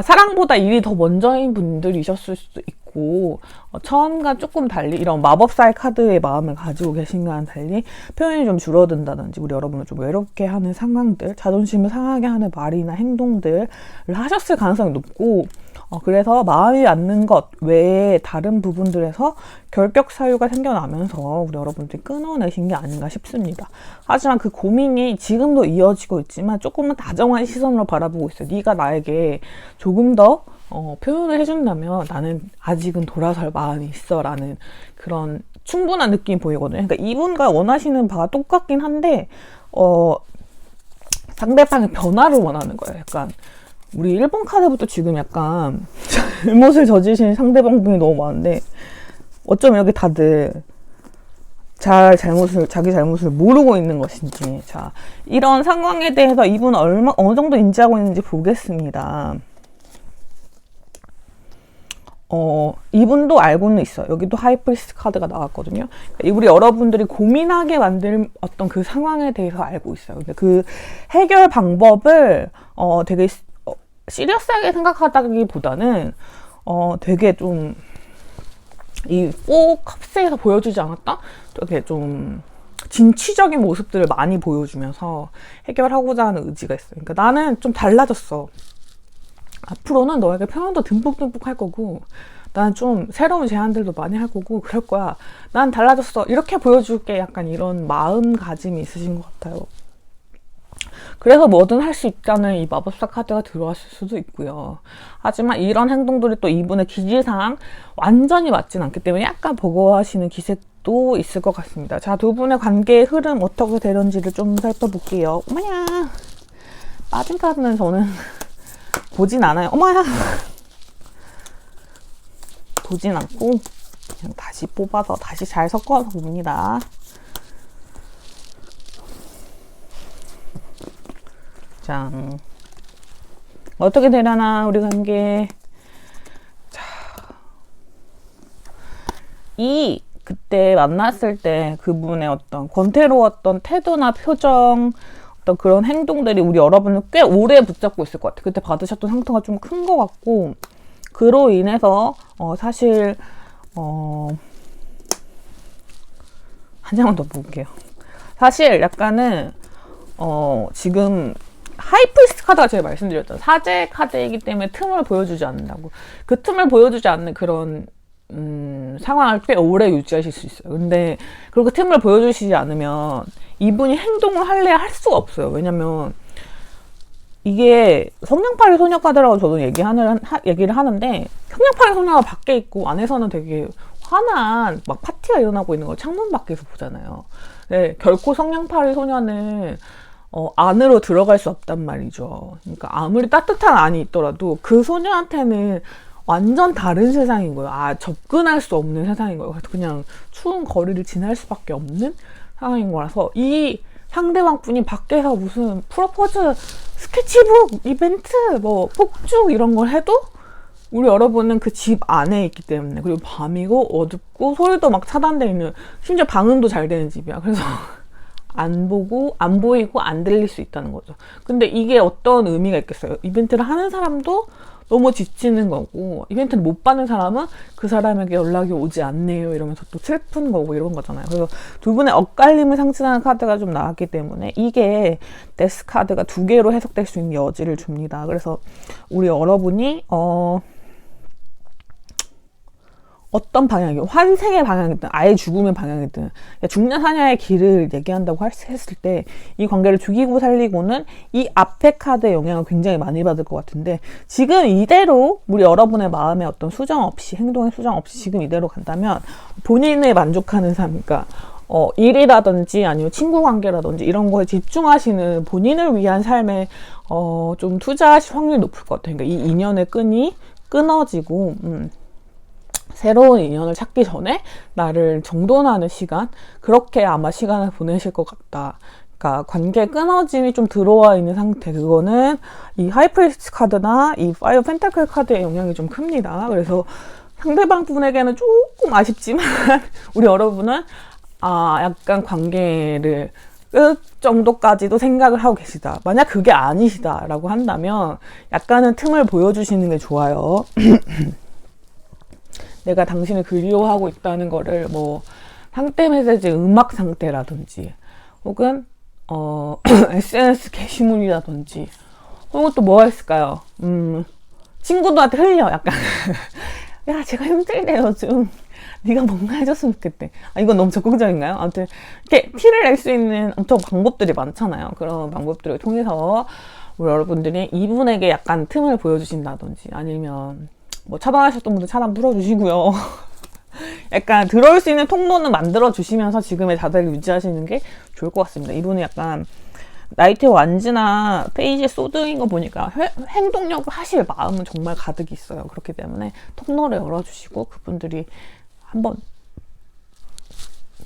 사랑보다 일이 더 먼저인 분들이셨을 수도 있고 처음과 조금 달리 이런 마법사의 카드의 마음을 가지고 계신과는 달리 표현이 좀 줄어든다든지 우리 여러분을 좀 외롭게 하는 상황들, 자존심을 상하게 하는 말이나 행동들을 하셨을 가능성이 높고 그래서 마음이 맞는 것 외에 다른 부분들에서 결격 사유가 생겨나면서 우리 여러분들이 끊어내신 게 아닌가 싶습니다. 하지만 그 고민이 지금도 이어지고 있지만 조금은 다정한 시선으로 바라보고 있어요. 네가 나에게 조금 더 표현을 해준다면 나는 아직은 돌아설 마음이 있어 라는 그런 충분한 느낌이 보이거든요. 그러니까 이분과 원하시는 바가 똑같긴 한데 상대방의 변화를 원하는 거예요. 약간 우리 1번 카드부터 지금 약간 잘못을 저지신 상대방 분이 너무 많은데 어쩌면 여기 다들 자기 잘못을 모르고 있는 것인지 자 이런 상황에 대해서 이분은 어느 정도 인지하고 있는지 보겠습니다. 이분도 알고는 있어요. 여기도 하이프리스트 카드가 나왔거든요. 우리 여러분들이 고민하게 만든 어떤 그 상황에 대해서 알고 있어요. 그 해결 방법을 되게 시리어스하게 생각하다기보다는 되게 좀 이 4컵스에서 보여주지 않았다? 되게 좀 진취적인 모습들을 많이 보여주면서 해결하고자 하는 의지가 있어요. 그러니까 나는 좀 달라졌어. 앞으로는 너에게 표현도 듬뿍듬뿍 할 거고 나는 좀 새로운 제안들도 많이 할 거고 그럴 거야. 난 달라졌어. 이렇게 보여줄게. 약간 이런 마음가짐이 있으신 것 같아요. 그래서 뭐든 할 수 있다는 이 마법사 카드가 들어왔을 수도 있고요. 하지만 이런 행동들이 또 이분의 기질상 완전히 맞진 않기 때문에 약간 버거워하시는 기색도 있을 것 같습니다. 자, 두 분의 관계의 흐름 어떻게 되는지를 좀 살펴볼게요. 어머야, 빠진 카드는 저는 보진 않아요. 어머야, 보진 않고 그냥 다시 뽑아서 다시 잘 섞어서 봅니다. 짠. 어떻게 되려나 우리 관계. 자, 그때 만났을 때 그분의 어떤 권태로웠던 태도나 표정, 어떤 그런 행동들이 우리 여러분을 꽤 오래 붙잡고 있을 것 같아요. 그때 받으셨던 상처가 좀 큰 것 같고 그로 인해서 사실 한 장만 더 볼게요. 사실 약간은 지금 하이프리스트 카드가 제가 말씀드렸잖아요. 사제 카드이기 때문에 틈을 보여주지 않는다고. 그 틈을 보여주지 않는 그런 상황을 꽤 오래 유지하실 수 있어요. 근데 그렇게 틈을 보여주시지 않으면 이분이 행동을 할 수가 없어요. 왜냐면 이게 성냥팔이 소녀 카드라고 저도 얘기를 하는데 성냥팔이 소녀가 밖에 있고 안에서는 되게 환한 막 파티가 일어나고 있는 걸 창문 밖에서 보잖아요. 네, 결코 성냥팔이 소녀는 안으로 들어갈 수 없단 말이죠. 그러니까 아무리 따뜻한 안이 있더라도 그 소녀한테는 완전 다른 세상인 거예요. 접근할 수 없는 세상인 거예요. 그래서 그냥 추운 거리를 지날 수밖에 없는 상황인 거라서 이 상대방 분이 밖에서 무슨 프로포즈, 스케치북, 이벤트, 뭐 폭죽 이런 걸 해도 우리 여러분은 그 집 안에 있기 때문에 그리고 밤이고 어둡고 소리도 막 차단되어 있는 심지어 방음도 잘 되는 집이야. 그래서 안 보이고 안 들릴 수 있다는 거죠. 근데 이게 어떤 의미가 있겠어요? 이벤트를 하는 사람도 너무 지치는 거고 이벤트를 못 받는 사람은 그 사람에게 연락이 오지 않네요 이러면서 또 슬픈 거고 이런 거잖아요. 그래서 두 분의 엇갈림을 상징하는 카드가 좀 나왔기 때문에 이게 데스 카드가 두 개로 해석될 수 있는 여지를 줍니다. 그래서 우리 여러분이 어떤 방향이 환생의 방향이든 아예 죽음의 방향이든 죽냐사냐의 길을 얘기한다고 했을 때 이 관계를 죽이고 살리고는 이 앞에 카드의 영향을 굉장히 많이 받을 것 같은데, 지금 이대로 우리 여러분의 마음에 어떤 수정 없이, 행동의 수정 없이 지금 이대로 간다면 본인의 만족하는 삶, 그러니까 일이라든지 아니면 친구 관계라든지 이런 거에 집중하시는 본인을 위한 삶에 좀 투자하실 확률이 높을 것 같아요. 그러니까 이 인연의 끈이 끊어지고 새로운 인연을 찾기 전에 나를 정돈하는 시간, 그렇게 아마 시간을 보내실 것 같다. 그러니까 관계 끊어짐이 좀 들어와 있는 상태, 그거는 이 하이프리스트 카드나 이 파이어 펜타클 카드의 영향이 좀 큽니다. 그래서 상대방 분에게는 조금 아쉽지만 우리 여러분은 약간 관계를 끝 정도까지도 생각을 하고 계시다. 만약 그게 아니시다라고 한다면 약간은 틈을 보여주시는 게 좋아요. 내가 당신을 그리워하고 있다는 거를 뭐 상태 메시지 음악 상태라든지 혹은 SNS 게시물이라든지 혹은 또 뭐가 있을까요? 친구들한테 흘려 약간 야 제가 힘들대요 좀 네가 뭔가 해줬으면 좋겠대. 이건 너무 적극적인가요? 아무튼 이렇게 티를 낼 수 있는 엄청 방법들이 많잖아요. 그런 방법들을 통해서 우리 여러분들이 이분에게 약간 틈을 보여주신다든지 아니면 뭐 차단하셨던 분들 차단 풀어주시고요. 약간 들어올 수 있는 통로는 만들어 주시면서 지금의 자세를 유지하시는 게 좋을 것 같습니다. 이분은 약간 나이트 완즈나 페이지 소드인 거 보니까 행동력을 하실 마음은 정말 가득 있어요. 그렇기 때문에 통로를 열어주시고 그분들이 한번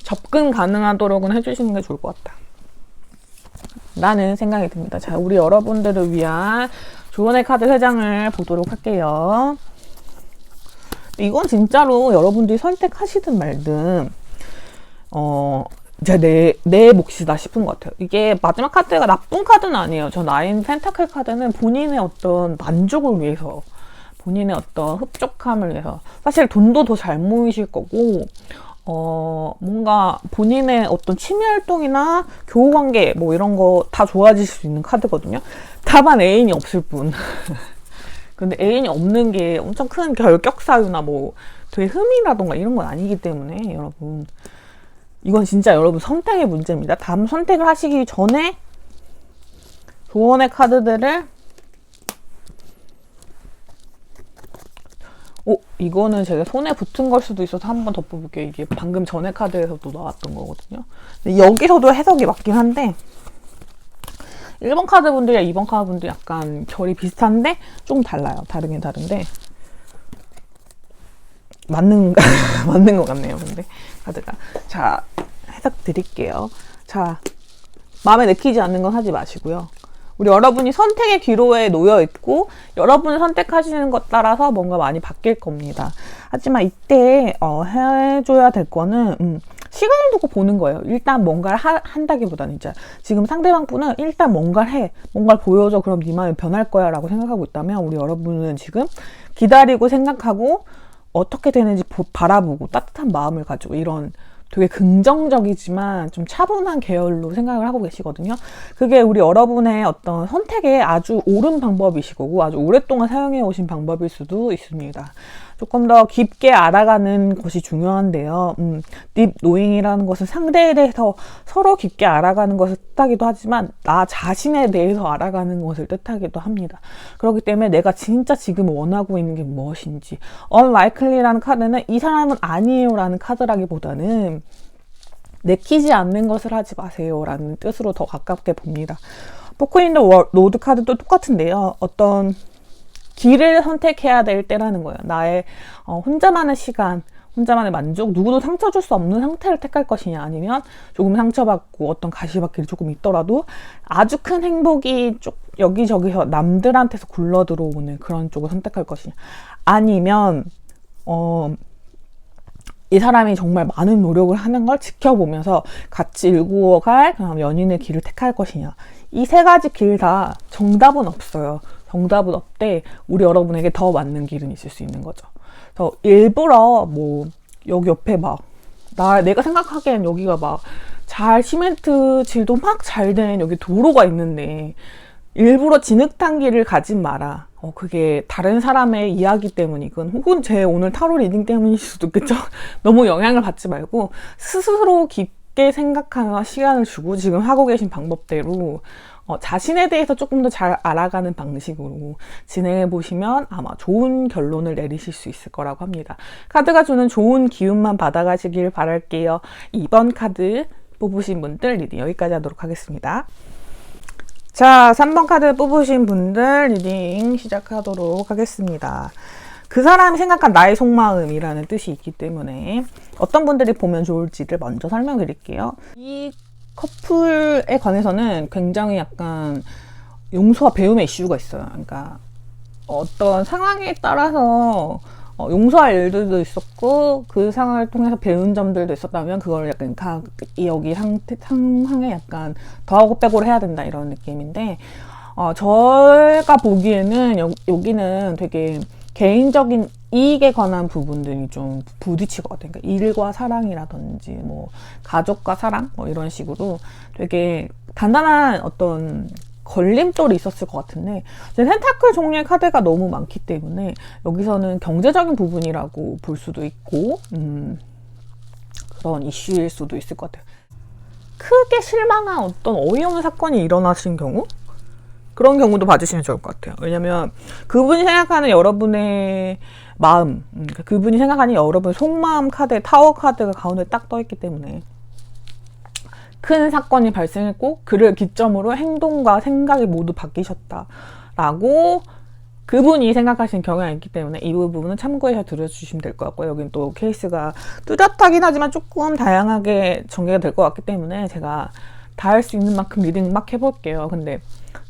접근 가능하도록은 해주시는 게 좋을 것 같다 라는 생각이 듭니다. 자, 우리 여러분들을 위한 조언의 카드 3장을 보도록 할게요. 이건 진짜로 여러분들이 선택하시든 말든 이제 내 몫이다 싶은 것 같아요. 이게 마지막 카드가 나쁜 카드는 아니에요. 저 나인 펜타클 카드는 본인의 어떤 만족을 위해서, 본인의 어떤 흡족함을 위해서, 사실 돈도 더 잘 모이실 거고 뭔가 본인의 어떤 취미 활동이나 교우 관계 뭐 이런 거 다 좋아지실 수 있는 카드거든요. 다만 애인이 없을 뿐. 근데 애인이 없는 게 엄청 큰 결격 사유나 뭐 되게 흠이라던가 이런 건 아니기 때문에 여러분 이건 진짜 여러분 선택의 문제입니다. 다음 선택을 하시기 전에 조언의 카드들을 이거는 제가 손에 붙은 걸 수도 있어서 한 번 더 뽑을게요. 이게 방금 전에 카드에서도 나왔던 거거든요. 근데 여기서도 해석이 맞긴 한데 1번 카드 분들이랑 2번 카드 분들 약간 결이 비슷한데 조금 달라요. 다르긴 다른데 맞는 것 같네요. 근데 카드가 자 해석 드릴게요. 자 마음에 내키지 않는 건 하지 마시고요. 우리 여러분이 선택의 기로에 놓여 있고 여러분이 선택하시는 것 따라서 뭔가 많이 바뀔 겁니다. 하지만 이때 해줘야 될 거는 시간을 두고 보는 거예요. 일단 뭔가를 한다기보다는 이제 지금 상대방 분은 일단 뭔가를 해, 뭔가를 보여줘. 그럼 네 마음이 변할 거야 라고 생각하고 있다면 우리 여러분은 지금 기다리고 생각하고 어떻게 되는지 바라보고 따뜻한 마음을 가지고 이런 되게 긍정적이지만 좀 차분한 계열로 생각을 하고 계시거든요. 그게 우리 여러분의 어떤 선택에 아주 옳은 방법이실 거고 아주 오랫동안 사용해 오신 방법일 수도 있습니다. 조금 더 깊게 알아가는 것이 중요한데요. 딥 노잉이라는 것은 상대에 대해서 서로 깊게 알아가는 것을 뜻하기도 하지만 나 자신에 대해서 알아가는 것을 뜻하기도 합니다. 그렇기 때문에 내가 진짜 지금 원하고 있는 게 무엇인지, unlikely라는 카드는 이 사람은 아니에요 라는 카드라기보다는 내키지 않는 것을 하지 마세요 라는 뜻으로 더 가깝게 봅니다. 포크 인 더 로드 카드도 똑같은데요. 어떤 길을 선택해야 될 때라는 거예요. 나의 혼자만의 시간, 혼자만의 만족, 누구도 상처 줄 수 없는 상태를 택할 것이냐 아니면 조금 상처받고 어떤 가시밭길이 조금 있더라도 아주 큰 행복이 여기저기서 남들한테서 굴러 들어오는 그런 쪽을 선택할 것이냐 아니면 이 사람이 정말 많은 노력을 하는 걸 지켜보면서 같이 일구어갈 연인의 길을 택할 것이냐. 이 3가지 길 다 정답은 없어요. 정답은 없대. 우리 여러분에게 더 맞는 길은 있을 수 있는 거죠. 그래서 일부러 뭐 여기 옆에 내가 생각하기엔 여기가 시멘트 질도 막 잘 된 여기 도로가 있는데 일부러 진흙탕 길을 가진 마라. 그게 다른 사람의 이야기 때문이건 혹은 제 오늘 타로 리딩 때문일 수도 있겠죠. 너무 영향을 받지 말고 스스로 깊게 생각하는 시간을 주고 지금 하고 계신 방법대로 자신에 대해서 조금 더 잘 알아가는 방식으로 진행해 보시면 아마 좋은 결론을 내리실 수 있을 거라고 합니다. 카드가 주는 좋은 기운만 받아가시길 바랄게요. 2번 카드 뽑으신 분들 리딩 여기까지 하도록 하겠습니다. 자, 3번 카드 뽑으신 분들 리딩 시작하도록 하겠습니다. 그 사람이 생각한 나의 속마음이라는 뜻이 있기 때문에 어떤 분들이 보면 좋을지를 먼저 설명드릴게요. 이 커플에 관해서는 굉장히 약간 용서와 배움의 이슈가 있어요. 그러니까 어떤 상황에 따라서 용서할 일들도 있었고 그 상황을 통해서 배운 점들도 있었다면 그걸 약간 여기 상황에 약간 더하고 빼고를 해야 된다 이런 느낌인데 제가 보기에는 여기는 되게 개인적인 이익에 관한 부분들이 좀 부딪힐 것 같아요. 그러니까 일과 사랑이라든지 뭐 가족과 사랑 뭐 이런 식으로 되게 간단한 어떤 걸림돌이 있었을 것 같은데 텐타클 종류의 카드가 너무 많기 때문에 여기서는 경제적인 부분이라고 볼 수도 있고 그런 이슈일 수도 있을 것 같아요. 크게 실망한 어떤 어이없는 사건이 일어나신 경우? 그런 경우도 봐주시면 좋을 것 같아요. 왜냐면 그분이 생각하는 여러분의 마음, 그분이 생각하는 여러분의 속마음 카드에 타워 카드가 가운데 딱 떠있기 때문에 큰 사건이 발생했고 그를 기점으로 행동과 생각이 모두 바뀌셨다라고 그분이 생각하시는 경향이 있기 때문에 이 부분은 참고해서 들어주시면 될 것 같고요. 여긴 또 케이스가 뚜렷하긴 하지만 조금 다양하게 전개가 될 것 같기 때문에 제가 다 할 수 있는 만큼 리딩 막 해볼게요. 근데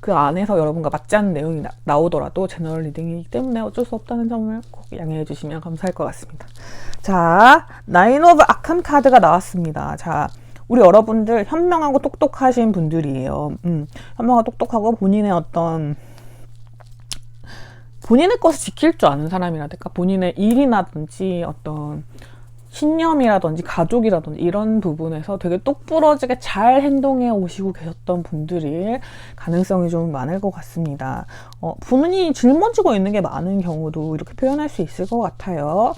그 안에서 여러분과 맞지 않는 내용이 나오더라도 제너럴 리딩이기 때문에 어쩔 수 없다는 점을 꼭 양해해 주시면 감사할 것 같습니다. 자, 나인 오브 아칸 카드가 나왔습니다. 자, 우리 여러분들 현명하고 똑똑하신 분들이에요. 현명하고 똑똑하고 본인의 어떤 본인의 것을 지킬 줄 아는 사람이라든가 본인의 일이라든지 어떤 신념이라든지 가족이라든지 이런 부분에서 되게 똑부러지게 잘 행동해 오시고 계셨던 분들일 가능성이 좀 많을 것 같습니다. 본인이 짊어지고 있는 게 많은 경우도 이렇게 표현할 수 있을 것 같아요.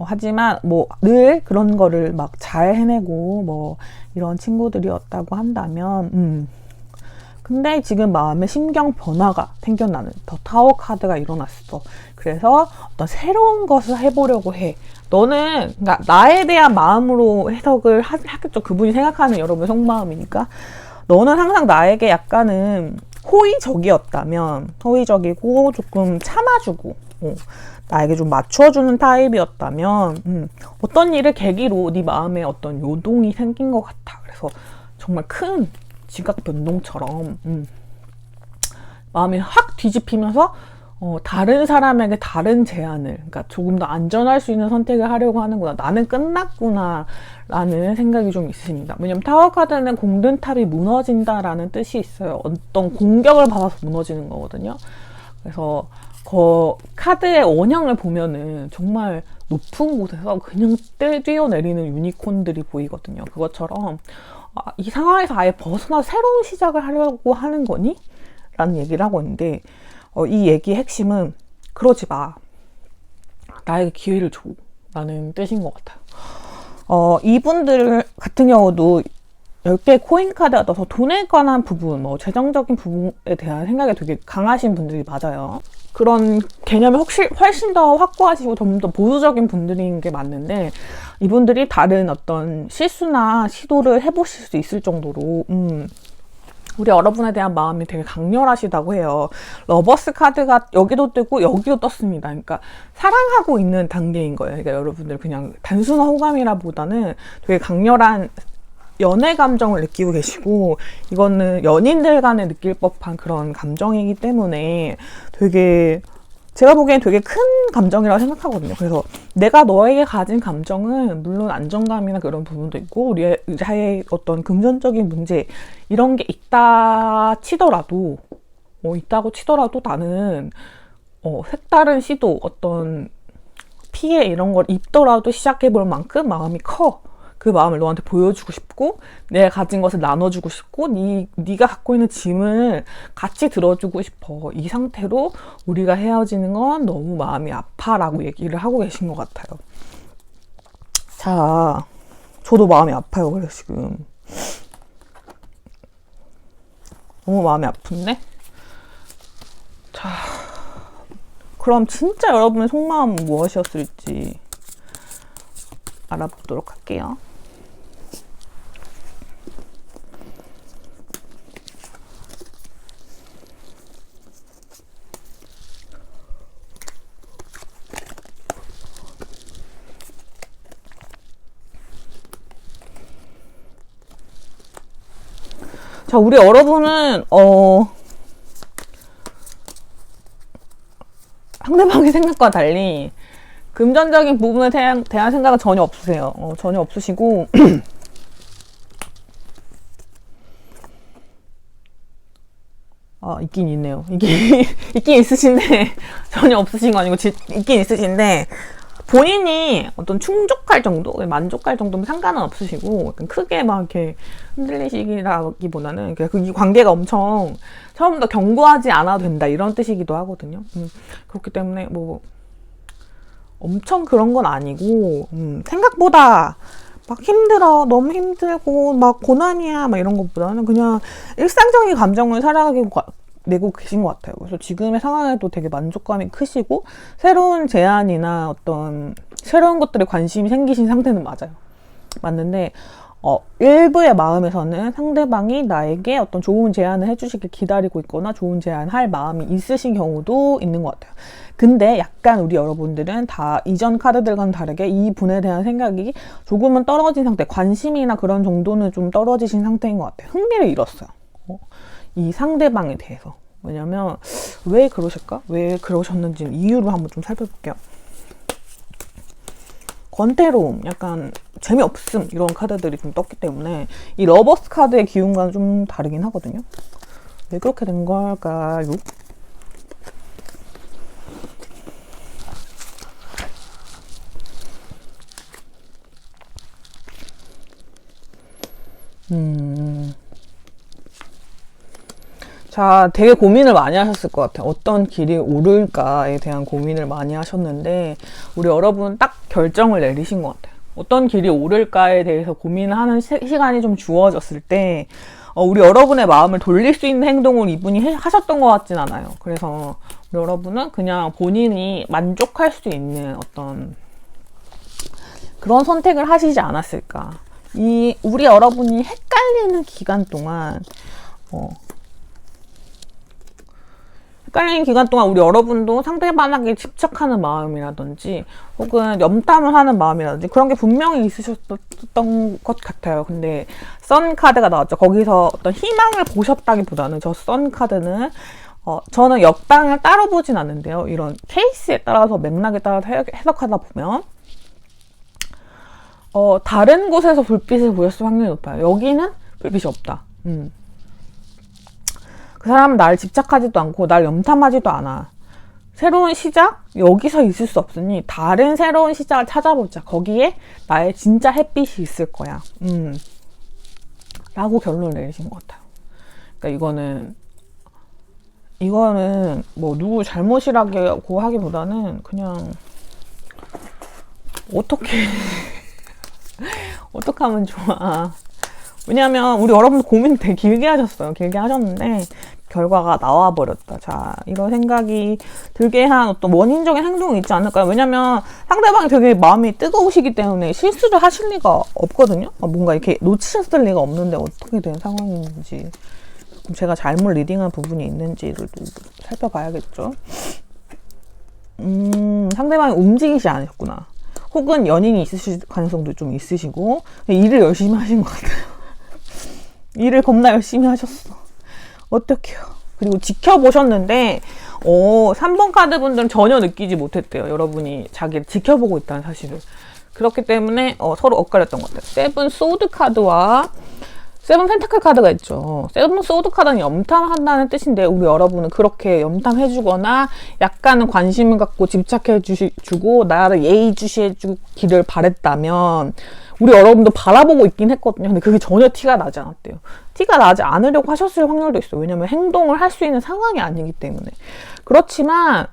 하지만 뭐 늘 그런 거를 막 잘 해내고 뭐 이런 친구들이었다고 한다면 근데 지금 마음에 심경 변화가 생겨나는 더 타워 카드가 일어났어. 그래서 어떤 새로운 것을 해보려고 해. 너는 그러니까 나에 대한 마음으로 해석을 하겠죠. 그분이 생각하는 여러분의 속마음이니까. 너는 항상 나에게 약간은 호의적이고 조금 참아주고 나에게 좀 맞춰주는 타입이었다면 어떤 일을 계기로 네 마음에 어떤 요동이 생긴 것 같아. 그래서 정말 큰 지각 변동처럼 마음이 확 뒤집히면서 다른 사람에게 다른 제안을, 그러니까 조금 더 안전할 수 있는 선택을 하려고 하는구나. 나는 끝났구나 라는 생각이 좀 있습니다. 왜냐면 타워 카드는 공든탑이 무너진다라는 뜻이 있어요. 어떤 공격을 받아서 무너지는 거거든요. 그래서 카드의 원형을 보면은 정말 높은 곳에서 그냥 뛰어내리는 유니콘들이 보이거든요. 그것처럼 이 상황에서 아예 벗어나 새로운 시작을 하려고 하는 거니? 라는 얘기를 하고 있는데 이 얘기의 핵심은 그러지 마. 나에게 기회를 줘. 라는 뜻인 것 같아요. 이분들 같은 경우도 10개의 코인 카드가 떠서 돈에 관한 부분, 재정적인 부분에 대한 생각이 되게 강하신 분들이 맞아요. 그런 개념이 훨씬 더 확고하시고 좀 더 보수적인 분들인 게 맞는데 이분들이 다른 어떤 실수나 시도를 해보실 수 있을 정도로 우리 여러분에 대한 마음이 되게 강렬하시다고 해요. 러버스 카드가 여기도 뜨고 여기도 떴습니다. 그러니까 사랑하고 있는 단계인 거예요. 그러니까 여러분들 그냥 단순한 호감이라보다는 되게 강렬한 연애 감정을 느끼고 계시고 이거는 연인들 간에 느낄 법한 그런 감정이기 때문에 되게 제가 보기엔 되게 큰 감정이라고 생각하거든요. 그래서 내가 너에게 가진 감정은 물론 안정감이나 그런 부분도 있고 우리 사이의 어떤 금전적인 문제 이런 게 있다고 치더라도 나는 색다른 시도 어떤 피해 이런 걸 입더라도 시작해 볼 만큼 마음이 커. 그 마음을 너한테 보여주고 싶고 내가 가진 것을 나눠주고 싶고 네가 갖고 있는 짐을 같이 들어주고 싶어. 이 상태로 우리가 헤어지는 건 너무 마음이 아파 라고 얘기를 하고 계신 것 같아요. 자, 저도 마음이 아파요. 그래서 지금 너무 마음이 아픈데? 자, 그럼 진짜 여러분의 속마음은 무엇이었을지 알아보도록 할게요. 자, 우리 여러분은 상대방의 생각과 달리 금전적인 부분에 대한 생각은 전혀 없으세요. 전혀 없으시고 있긴 있네요. 있긴 있으신데 전혀 없으신 거 아니고 있긴 있으신데 본인이 어떤 충족할 정도, 만족할 정도면 상관은 없으시고 크게 막 이렇게 흔들리시기보다는 이 관계가 엄청 처음부터 견고하지 않아도 된다 이런 뜻이기도 하거든요. 그렇기 때문에 뭐 엄청 그런 건 아니고 생각보다 막 힘들어, 너무 힘들고 막 고난이야 막 이런 것보다는 그냥 일상적인 감정을 내고 계신 것 같아요. 그래서 지금의 상황에도 되게 만족감이 크시고 새로운 제안이나 어떤 새로운 것들에 관심이 생기신 상태는 맞아요. 맞는데 일부의 마음에서는 상대방이 나에게 어떤 좋은 제안을 해주시길 기다리고 있거나 좋은 제안할 마음이 있으신 경우도 있는 것 같아요. 근데 약간 우리 여러분들은 다 이전 카드들과는 다르게 이 분에 대한 생각이 조금은 떨어진 상태, 관심이나 그런 정도는 좀 떨어지신 상태인 것 같아요. 흥미를 잃었어요. 이 상대방에 대해서. 왜냐면 왜 그러실까? 왜 그러셨는지 이유를 한번 좀 살펴볼게요. 권태로움, 약간 재미없음 이런 카드들이 좀 떴기 때문에 이 러버스 카드의 기운과는 좀 다르긴 하거든요. 왜 그렇게 된 걸까요? 자, 되게 고민을 많이 하셨을 것 같아요. 어떤 길이 옳을까에 대한 고민을 많이 하셨는데 우리 여러분 딱 결정을 내리신 것 같아요. 어떤 길이 옳을까에 대해서 고민하는 시간이 좀 주어졌을 때 우리 여러분의 마음을 돌릴 수 있는 행동을 이분이 하셨던 것 같진 않아요. 그래서 우리 여러분은 그냥 본인이 만족할 수 있는 어떤 그런 선택을 하시지 않았을까. 우리 여러분이 헷갈리는 기간 동안 헷갈리는 기간 동안 우리 여러분도 상대방에게 집착하는 마음이라든지 혹은 염탐을 하는 마음이라든지 그런 게 분명히 있으셨던 것 같아요. 근데 선 카드가 나왔죠. 거기서 어떤 희망을 보셨다기보다는 저 선 카드는 저는 역방을 따로 보진 않는데요. 이런 케이스에 따라서 맥락에 따라서 해석하다 보면 다른 곳에서 불빛을 보였을 확률이 높아요. 여기는 불빛이 없다. 그 사람은 날 집착하지도 않고 날 염탐하지도 않아. 새로운 시작? 여기서 있을 수 없으니 다른 새로운 시작을 찾아보자. 거기에 나의 진짜 햇빛이 있을 거야. 라고 결론을 내리신 것 같아요. 그러니까 이거는 뭐 누구 잘못이라고 하기보다는 그냥 어떻게 하면 좋아. 왜냐하면 우리 여러분 고민 되게 길게 하셨어요. 길게 하셨는데 결과가 나와버렸다. 자, 이런 생각이 들게 한 어떤 원인적인 행동이 있지 않을까요? 왜냐면 상대방이 되게 마음이 뜨거우시기 때문에 실수를 하실 리가 없거든요. 뭔가 이렇게 놓치셨을 리가 없는데 어떻게 된 상황인지 제가 잘못 리딩한 부분이 있는지를 또 살펴봐야겠죠. 상대방이 움직이지 않으셨구나. 혹은 연인이 있으실 가능성도 좀 있으시고 일을 열심히 하신 것 같아요. 일을 겁나 열심히 하셨어. 어떡해요. 그리고 지켜보셨는데 3번 카드 분들은 전혀 느끼지 못했대요. 여러분이 자기를 지켜보고 있다는 사실을. 그렇기 때문에 서로 엇갈렸던 것 같아요. 세븐 소드 카드와 세븐 펜타클 카드가 있죠. 세븐 소드 카드는 염탐한다는 뜻인데 우리 여러분은 그렇게 염탐해주거나 약간은 관심을 갖고 집착해주고 나를 예의주시해주기를 바랬다면 우리 여러분도 바라보고 있긴 했거든요. 근데 그게 전혀 티가 나지 않았대요. 티가 나지 않으려고 하셨을 확률도 있어요. 왜냐면 행동을 할 수 있는 상황이 아니기 때문에. 그렇지만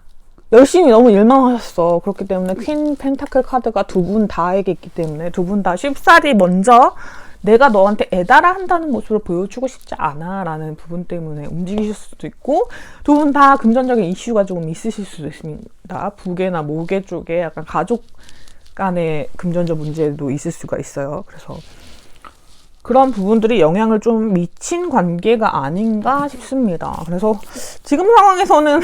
열심히 너무 일만 하셨어. 그렇기 때문에 퀸 펜타클 카드가 두 분 다에게 있기 때문에 두 분 다 쉽사리 먼저 내가 너한테 애달아 한다는 모습을 보여주고 싶지 않아 라는 부분 때문에 움직이실 수도 있고, 두 분 다 금전적인 이슈가 조금 있으실 수도 있습니다. 부계나 모계 쪽에 약간 가족 간의 금전적 문제도 있을 수가 있어요. 그래서 그런 부분들이 영향을 좀 미친 관계가 아닌가 싶습니다. 그래서 지금 상황에서는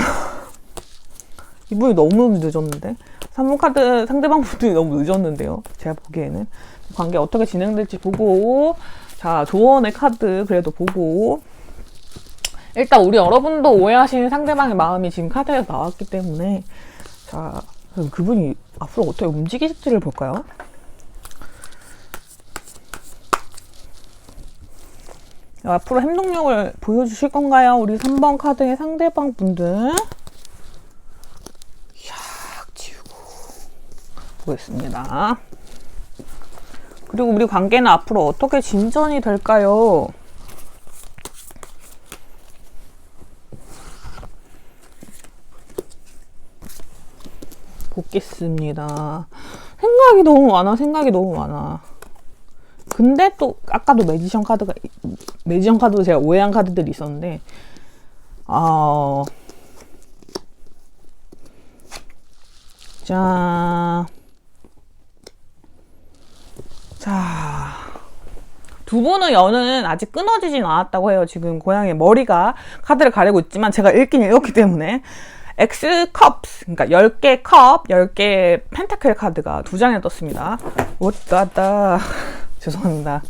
이분이 너무 늦었는데, 3번 카드 상대방 분들이 너무 늦었는데요. 제가 보기에는 관계 어떻게 진행될지 보고, 자, 조언의 카드 그래도 보고, 일단 우리 여러분도 오해하시는 상대방의 마음이 지금 카드에서 나왔기 때문에, 자, 그럼 그분이 앞으로 어떻게 움직일지를 볼까요? 앞으로 행동력을 보여주실 건가요? 우리 3번 카드의 상대방 분들. 보겠습니다. 그리고 우리 관계는 앞으로 어떻게 진전이 될까요? 보겠습니다. 생각이 너무 많아. 근데 또 아까도 매지션 카드도 제가 오해한 카드들이 있었는데, 자, 두 분의 연은 아직 끊어지진 않았다고 해요. 지금 고양이 머리가 카드를 가리고 있지만 제가 읽긴 읽었기 때문에. X컵스, 그러니까 10개 컵, 10개 펜타클 카드가 두 장에 떴습니다. 옷가다 죄송합니다.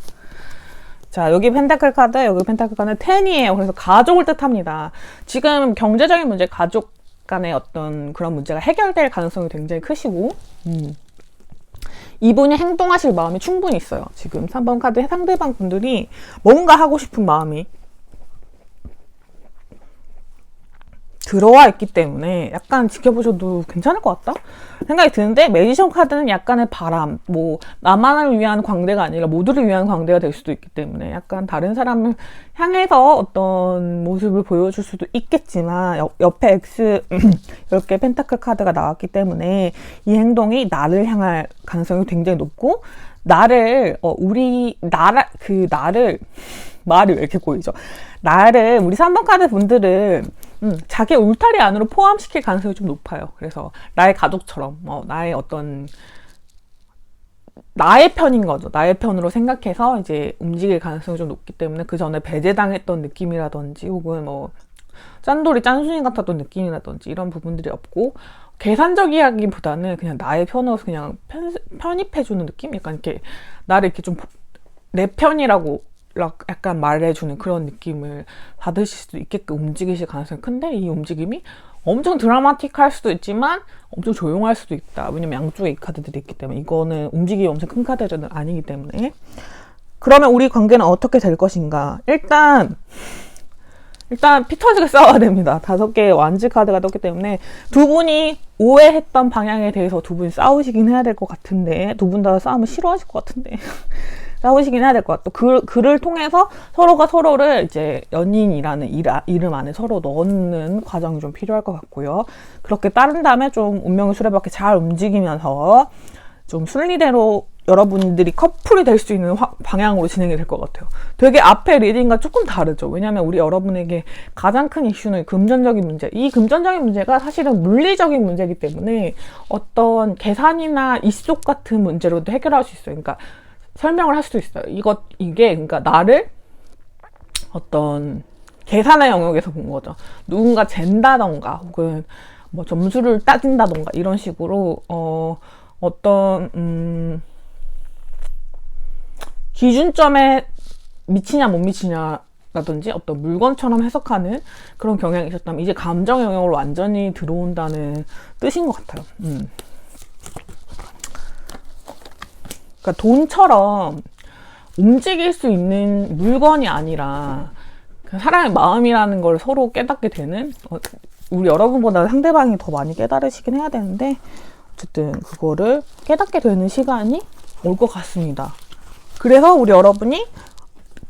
자, 여기 펜타클 카드, 여기 펜타클 카드는 10이에요. 그래서 가족을 뜻합니다. 지금 경제적인 문제, 가족 간의 어떤 그런 문제가 해결될 가능성이 굉장히 크시고, 이분이 행동하실 마음이 충분히 있어요. 지금 3번 카드 상대방 분들이 뭔가 하고 싶은 마음이 들어와 있기 때문에 약간 지켜보셔도 괜찮을 것 같다 생각이 드는데, 매지션 카드는 약간의 바람, 뭐 나만을 위한 광대가 아니라 모두를 위한 광대가 될 수도 있기 때문에 약간 다른 사람을 향해서 어떤 모습을 보여줄 수도 있겠지만, 옆에 X 10개 펜타클 카드가 나왔기 때문에 이 행동이 나를 향할 가능성이 굉장히 높고, 나를 말이 왜 이렇게 꼬이죠? 우리 3번 카드 분들은 자기 울타리 안으로 포함시킬 가능성이 좀 높아요. 그래서 나의 가족처럼, 나의 편인 거죠. 나의 편으로 생각해서 이제 움직일 가능성이 좀 높기 때문에, 그 전에 배제당했던 느낌이라든지 혹은 뭐 짠돌이 짠순이 같았던 느낌이라든지 이런 부분들이 없고, 계산적이라기보다는 그냥 나의 편으로서 그냥 편입해주는 느낌? 약간 이렇게 나를 이렇게 좀 내 편이라고 약간 말해주는 그런 느낌을 받으실 수도 있게끔 움직이실 가능성이 큰데, 이 움직임이 엄청 드라마틱할 수도 있지만 엄청 조용할 수도 있다. 왜냐면 양쪽에 이 카드들이 있기 때문에, 이거는 움직임이 엄청 큰 카드는 아니기 때문에. 그러면 우리 관계는 어떻게 될 것인가? 일단 피 터지게 싸워야 됩니다. 5개의 완즈 카드가 떴기 때문에 두 분이 오해했던 방향에 대해서 두 분이 싸우시긴 해야 될 것 같은데, 두 분 다 싸움을 싫어하실 것 같은데 싸우시긴 해야 될 것 같고, 그를 통해서 서로가 서로를 이제 연인이라는 이름 안에 서로 넣는 과정이 좀 필요할 것 같고요. 그렇게 따른 다음에 좀 운명의 수레바퀴 잘 움직이면서 좀 순리대로 여러분들이 커플이 될 수 있는 방향으로 진행이 될 것 같아요. 되게 앞에 리딩과 조금 다르죠. 왜냐하면 우리 여러분에게 가장 큰 이슈는 금전적인 문제. 이 금전적인 문제가 사실은 물리적인 문제이기 때문에 어떤 계산이나 이속 같은 문제로도 해결할 수 있어요. 그러니까 설명을 할 수도 있어요. 이게 그러니까 나를 어떤 계산의 영역에서 본 거죠. 누군가 잰다던가 혹은 뭐 점수를 따진다던가 이런 식으로 어떤 기준점에 미치냐 못 미치냐라든지 어떤 물건처럼 해석하는 그런 경향이 있었다면, 이제 감정 영역으로 완전히 들어온다는 뜻인 것 같아요. 그러니까 돈처럼 움직일 수 있는 물건이 아니라 그 사람의 마음이라는 걸 서로 깨닫게 되는, 우리 여러분보다 상대방이 더 많이 깨달으시긴 해야 되는데 어쨌든 그거를 깨닫게 되는 시간이 올 것 같습니다. 그래서 우리 여러분이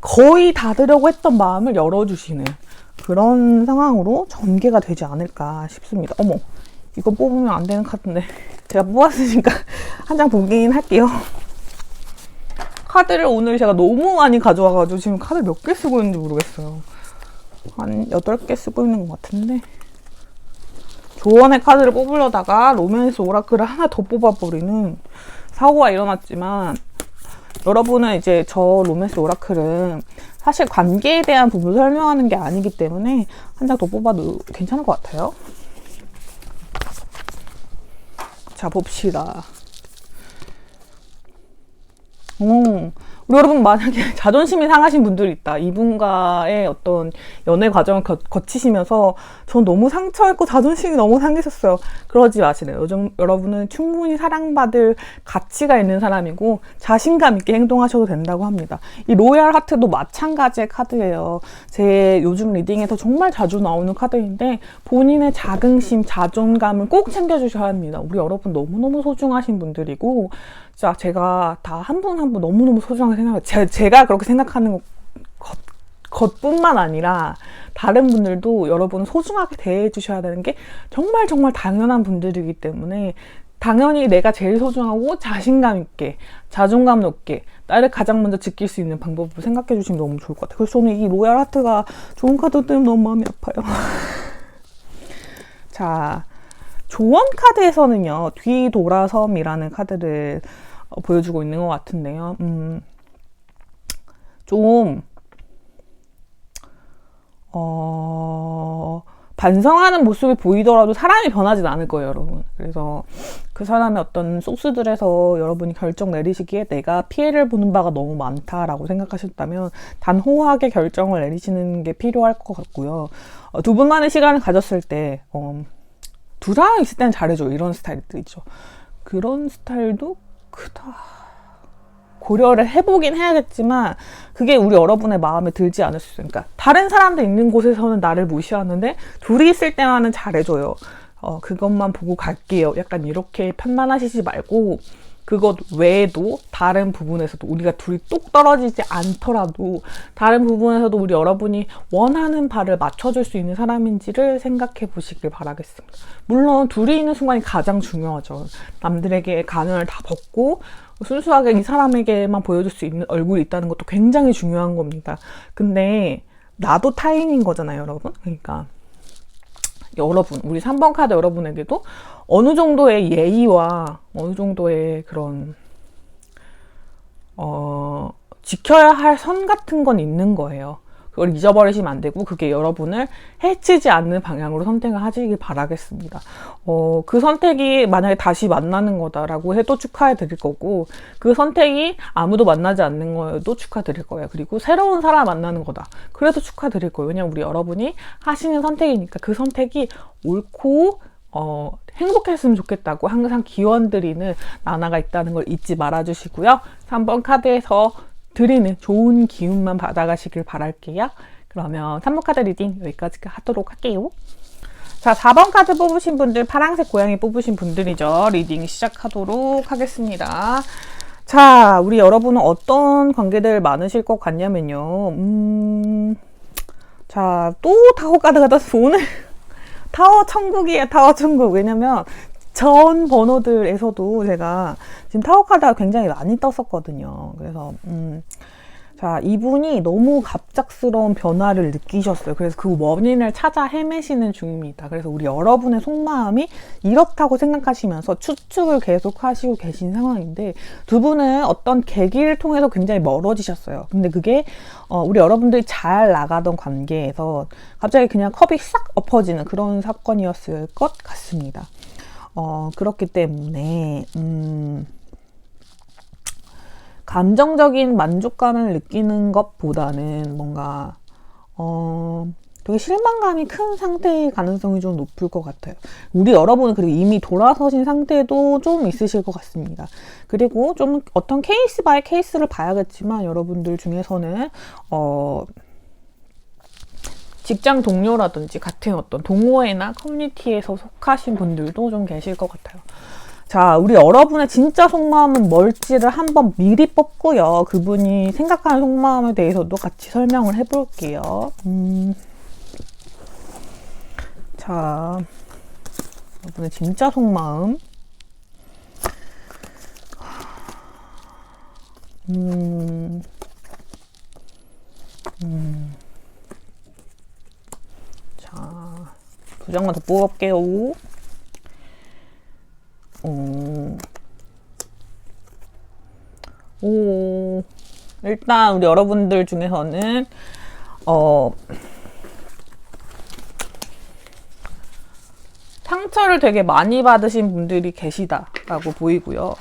거의 닫으려고 했던 마음을 열어주시는 그런 상황으로 전개가 되지 않을까 싶습니다. 어머, 이거 뽑으면 안 되는 카드인데 제가 뽑았으니까 한 장 보긴 할게요. 카드를 오늘 제가 너무 많이 가져와가지고 지금 카드 몇 개 쓰고 있는지 모르겠어요. 한 8개 쓰고 있는 것 같은데, 조언의 카드를 뽑으려다가 로맨스 오라클을 하나 더 뽑아버리는 사고가 일어났지만, 여러분은 이제 저 로맨스 오라클은 사실 관계에 대한 부분을 설명하는 게 아니기 때문에 한 장 더 뽑아도 괜찮을 것 같아요. 자, 봅시다. 우리 여러분 만약에 자존심이 상하신 분들이 있다. 이분과의 어떤 연애 과정을 거치시면서 전 너무 상처했고 자존심이 너무 상하셨어요. 그러지 마시래요. 요즘 여러분은 충분히 사랑받을 가치가 있는 사람이고 자신감 있게 행동하셔도 된다고 합니다. 이 로얄 하트도 마찬가지의 카드예요. 제 요즘 리딩에서 정말 자주 나오는 카드인데, 본인의 자긍심, 자존감을 꼭 챙겨주셔야 합니다. 우리 여러분 너무너무 소중하신 분들이고, 자, 제가 다 한 분 한 분 너무너무 소중하게 생각해요. 제가 그렇게 생각하는 것뿐만 아니라 다른 분들도 여러분을 소중하게 대해주셔야 되는 게 정말 정말 당연한 분들이기 때문에, 당연히 내가 제일 소중하고 자신감 있게, 자존감 높게 나를 가장 먼저 지킬 수 있는 방법을 생각해 주시면 너무 좋을 것 같아요. 그래서 저는 이 로얄 하트가 좋은 카드 때문에 너무 마음이 아파요. 자, 조언 카드에서는요, 뒤돌아섬이라는 카드를 보여주고 있는 것 같은데요. 좀 반성하는 모습이 보이더라도 사람이 변하진 않을 거예요, 여러분. 그래서 그 사람의 어떤 소스들에서 여러분이 결정 내리시기에 내가 피해를 보는 바가 너무 많다라고 생각하셨다면 단호하게 결정을 내리시는 게 필요할 것 같고요. 두 분만의 시간을 가졌을 때 두 사람 있을 때는 잘해줘, 이런 스타일도 있죠. 그런 스타일도 크다 고려를 해보긴 해야겠지만, 그게 우리 여러분의 마음에 들지 않을 수 있어요. 그러니까 다른 사람들 있는 곳에서는 나를 무시하는데 둘이 있을 때만은 잘해줘요. 그것만 보고 갈게요. 약간 이렇게 판단하시지 말고, 그것 외에도 다른 부분에서도 우리가 둘이 똑 떨어지지 않더라도 다른 부분에서도 우리 여러분이 원하는 바를 맞춰줄 수 있는 사람인지를 생각해 보시길 바라겠습니다. 물론 둘이 있는 순간이 가장 중요하죠. 남들에게 가면을 다 벗고 순수하게 이 사람에게만 보여줄 수 있는 얼굴이 있다는 것도 굉장히 중요한 겁니다. 근데 나도 타인인 거잖아요, 여러분. 그러니까 여러분, 우리 3번 카드 여러분에게도 어느 정도의 예의와 어느 정도의 그런 지켜야 할 선 같은 건 있는 거예요. 그걸 잊어버리시면 안 되고, 그게 여러분을 해치지 않는 방향으로 선택을 하시길 바라겠습니다. 그 선택이 만약에 다시 만나는 거다라고 해도 축하해 드릴 거고, 그 선택이 아무도 만나지 않는 거여도 축하 드릴 거예요. 그리고 새로운 사람 만나는 거다, 그래도 축하 드릴 거예요. 왜냐면 우리 여러분이 하시는 선택이니까 그 선택이 옳고 행복했으면 좋겠다고 항상 기원 드리는 나나가 있다는 걸 잊지 말아 주시고요. 3번 카드에서 드리는 좋은 기운만 받아가시길 바랄게요. 그러면 3번 카드 리딩 여기까지 하도록 할게요. 자, 4번 카드 뽑으신 분들, 파란색 고양이 뽑으신 분들이죠. 리딩 시작하도록 하겠습니다. 자, 우리 여러분은 어떤 관계들 많으실 것 같냐면요. 자, 또 타워 카드가 떴어. 오늘 타워 천국이에요, 타워 천국. 왜냐면 전 번호들에서도 제가 지금 타워 카드가 굉장히 많이 떴었거든요. 그래서 자, 이분이 너무 갑작스러운 변화를 느끼셨어요. 그래서 그 원인을 찾아 헤매시는 중입니다. 그래서 우리 여러분의 속마음이 이렇다고 생각하시면서 추측을 계속 하시고 계신 상황인데, 두 분은 어떤 계기를 통해서 굉장히 멀어지셨어요. 근데 그게 우리 여러분들이 잘 나가던 관계에서 갑자기 그냥 컵이 싹 엎어지는 그런 사건이었을 것 같습니다. 그렇기 때문에 감정적인 만족감을 느끼는 것보다는 뭔가 되게 실망감이 큰 상태의 가능성이 좀 높을 것 같아요. 우리 여러분은 그리고 이미 돌아서신 상태도 좀 있으실 것 같습니다. 그리고 좀 어떤 케이스 바이 케이스를 봐야겠지만 여러분들 중에서는 직장 동료라든지 같은 어떤 동호회나 커뮤니티에서 속하신 분들도 좀 계실 것 같아요. 자, 우리 여러분의 진짜 속마음은 뭘지를 한번 미리 뽑고요. 그분이 생각하는 속마음에 대해서도 같이 설명을 해볼게요. 자, 여러분의 진짜 속마음. 자, 두 장만 더 뽑아볼게요. 일단 우리 여러분들 중에서는 상처를 되게 많이 받으신 분들이 계시다라고 보이고요.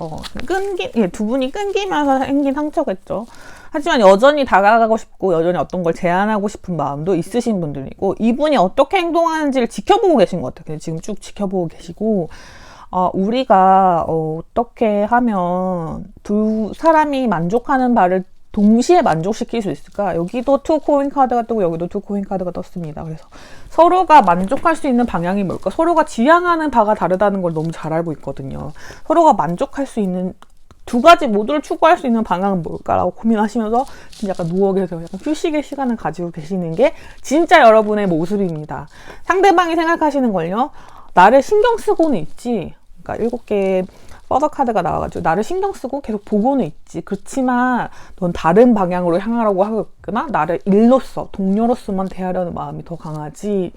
두 분이 끊기면서 생긴 상처겠죠. 하지만 여전히 다가가고 싶고 여전히 어떤 걸 제안하고 싶은 마음도 있으신 분들이고, 이분이 어떻게 행동하는지를 지켜보고 계신 것 같아요. 지금 쭉 지켜보고 계시고, 우리가 어떻게 하면 두 사람이 만족하는 바를 동시에 만족시킬 수 있을까? 여기도 투 코인 카드가 뜨고 여기도 투 코인 카드가 떴습니다. 그래서 서로가 만족할 수 있는 방향이 뭘까? 서로가 지향하는 바가 다르다는 걸 너무 잘 알고 있거든요. 서로가 만족할 수 있는 두 가지 모두를 추구할 수 있는 방향은 뭘까라고 고민하시면서 약간 누워 계세요. 약간 휴식의 시간을 가지고 계시는 게 진짜 여러분의 모습입니다. 상대방이 생각하시는 걸요, 나를 신경 쓰고는 있지. 그러니까 7개의 퍼더 카드가 나와가지고 나를 신경 쓰고 계속 보고는 있지. 그렇지만 넌 다른 방향으로 향하라고 하고 있구나. 나를 일로서, 동료로서만 대하려는 마음이 더 강하지.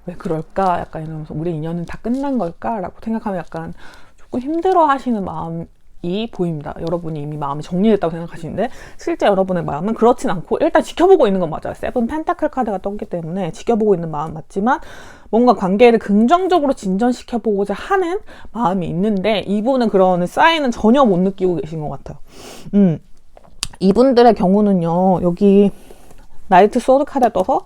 왜 그럴까? 약간 이러면서 우리 인연은 다 끝난 걸까? 라고 생각하면 약간 조금 힘들어 하시는 마음이 보입니다. 여러분이 이미 마음이 정리됐다고 생각하시는데 실제 여러분의 마음은 그렇진 않고 일단 지켜보고 있는 건 맞아요. 세븐 펜타클 카드가 떴기 때문에 지켜보고 있는 마음 맞지만 뭔가 관계를 긍정적으로 진전시켜보고자 하는 마음이 있는데, 이분은 그런 사인은 전혀 못 느끼고 계신 것 같아요. 이분들의 경우는요, 여기 나이트 소드 카드가 떠서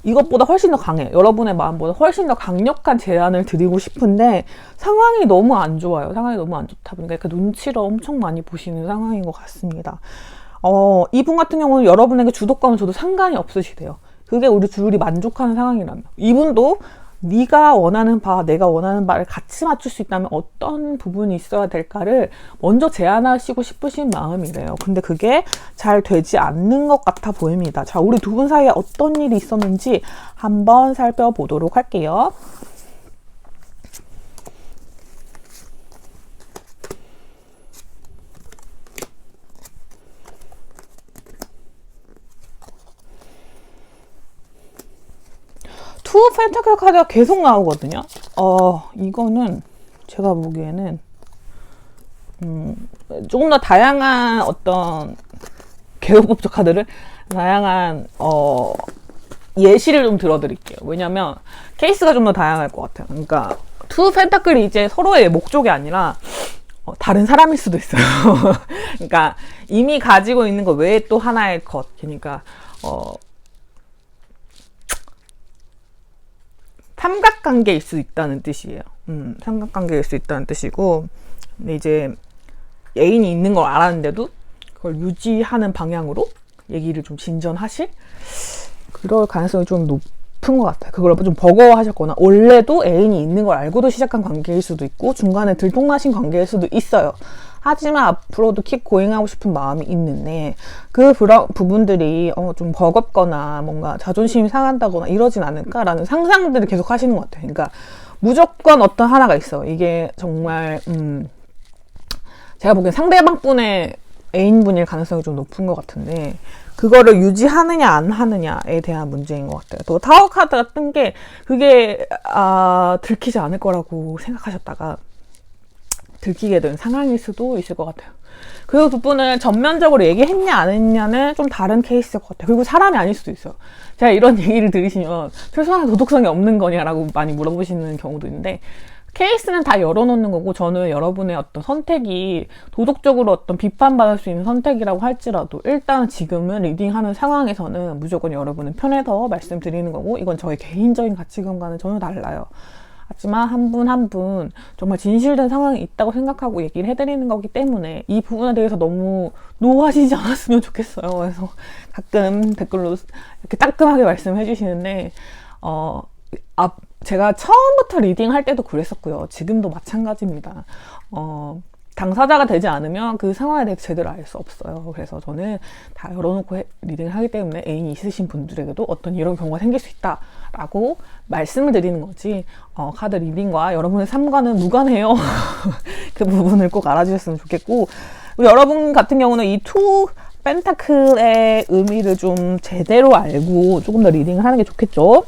이것보다 훨씬 더 강해. 여러분의 마음보다 훨씬 더 강력한 제안을 드리고 싶은데 상황이 너무 안 좋아요. 상황이 너무 안 좋다 보니까 그 눈치를 엄청 많이 보시는 상황인 것 같습니다. 이분 같은 경우는 여러분에게 주도권을 줘도 상관이 없으시대요. 그게 우리 둘이 만족하는 상황이라면. 이분도 네가 원하는 바, 내가 원하는 바를 같이 맞출 수 있다면 어떤 부분이 있어야 될까를 먼저 제안하시고 싶으신 마음이래요. 근데 그게 잘 되지 않는 것 같아 보입니다. 자, 우리 두 분 사이에 어떤 일이 있었는지 한번 살펴보도록 할게요. 투 펜타클 카드가 계속 나오거든요. 이거는 제가 보기에는 조금 더 다양한 어떤 개요법적 카드를 다양한 예시를 좀 들어드릴게요. 왜냐면 케이스가 좀 더 다양할 것 같아요. 그러니까 투 펜타클이 이제 서로의 목적이 아니라 다른 사람일 수도 있어요. 그러니까 이미 가지고 있는 것 외에 또 하나의 것. 그러니까 삼각관계일 수 있다는 뜻이에요. 삼각관계일 수 있다는 뜻이고, 근데 이제 애인이 있는 걸 알았는데도 그걸 유지하는 방향으로 얘기를 좀 진전하실 그럴 가능성이 좀 높은 것 같아요. 그걸 좀 버거워하셨거나 원래도 애인이 있는 걸 알고도 시작한 관계일 수도 있고 중간에 들통나신 관계일 수도 있어요. 하지만 앞으로도 킵 고잉하고 싶은 마음이 있는데 그 부분들이 좀 버겁거나 뭔가 자존심이 상한다거나 이러진 않을까라는 상상들을 계속 하시는 것 같아요. 그러니까 무조건 어떤 하나가 있어. 이게 정말 제가 보기엔 상대방분의 애인분일 가능성이 좀 높은 것 같은데 그거를 유지하느냐 안 하느냐에 대한 문제인 것 같아요. 또 타워 카드가 뜬 게 그게 들키지 않을 거라고 생각하셨다가 들키게 된 상황일 수도 있을 것 같아요. 그리고 두 분은 전면적으로 얘기했냐 안 했냐는 좀 다른 케이스일 것 같아요. 그리고 사람이 아닐 수도 있어요. 제가 이런 얘기를 들으시면 최소한 도덕성이 없는 거냐라고 많이 물어보시는 경우도 있는데 케이스는 다 열어놓는 거고, 저는 여러분의 어떤 선택이 도덕적으로 어떤 비판받을 수 있는 선택이라고 할지라도 일단 지금은 리딩하는 상황에서는 무조건 여러분의 편에서 말씀드리는 거고, 이건 저의 개인적인 가치관과는 전혀 달라요. 하지만 한 분 한 분 정말 진실된 상황이 있다고 생각하고 얘기를 해드리는 거기 때문에 이 부분에 대해서 너무 노하시지 않았으면 좋겠어요. 그래서 가끔 댓글로 이렇게 따끔하게 말씀해 주시는데 제가 처음부터 리딩할 때도 그랬었고요. 지금도 마찬가지입니다. 당사자가 되지 않으면 그 상황에 대해 제대로 알 수 없어요. 그래서 저는 다 열어놓고 리딩을 하기 때문에 애인이 있으신 분들에게도 어떤 이런 경우가 생길 수 있다라고 말씀을 드리는 거지, 카드 리딩과 여러분의 삶과는 무관해요. 그 부분을 꼭 알아주셨으면 좋겠고, 여러분 같은 경우는 이 투 펜타클의 의미를 좀 제대로 알고 조금 더 리딩을 하는 게 좋겠죠.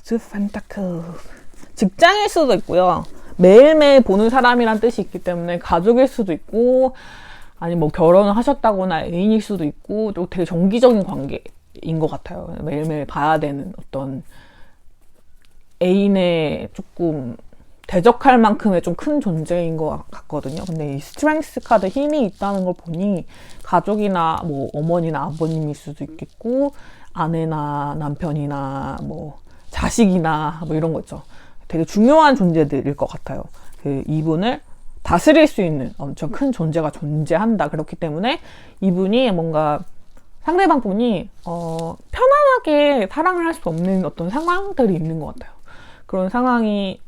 투 펜타클, 직장일 수도 있고요. 매일매일 보는 사람이란 뜻이 있기 때문에 가족일 수도 있고, 아니 뭐 결혼을 하셨다거나 애인일 수도 있고, 또 되게 정기적인 관계인 것 같아요. 매일매일 봐야 되는 어떤 애인의 조금 대적할 만큼의 좀 큰 존재인 것 같거든요. 근데 이 스트렝스 카드 힘이 있다는 걸 보니 가족이나 뭐 어머니나 아버님일 수도 있겠고, 아내나 남편이나 뭐 자식이나 뭐 이런 거 있죠. 되게 중요한 존재들일 것 같아요. 이분을 다스릴 수 있는 엄청 큰 존재가 존재한다. 그렇기 때문에 이분이 뭔가 상대방 분이 편안하게 사랑을 할 수 없는 어떤 상황들이 있는 것 같아요. 그런 상황이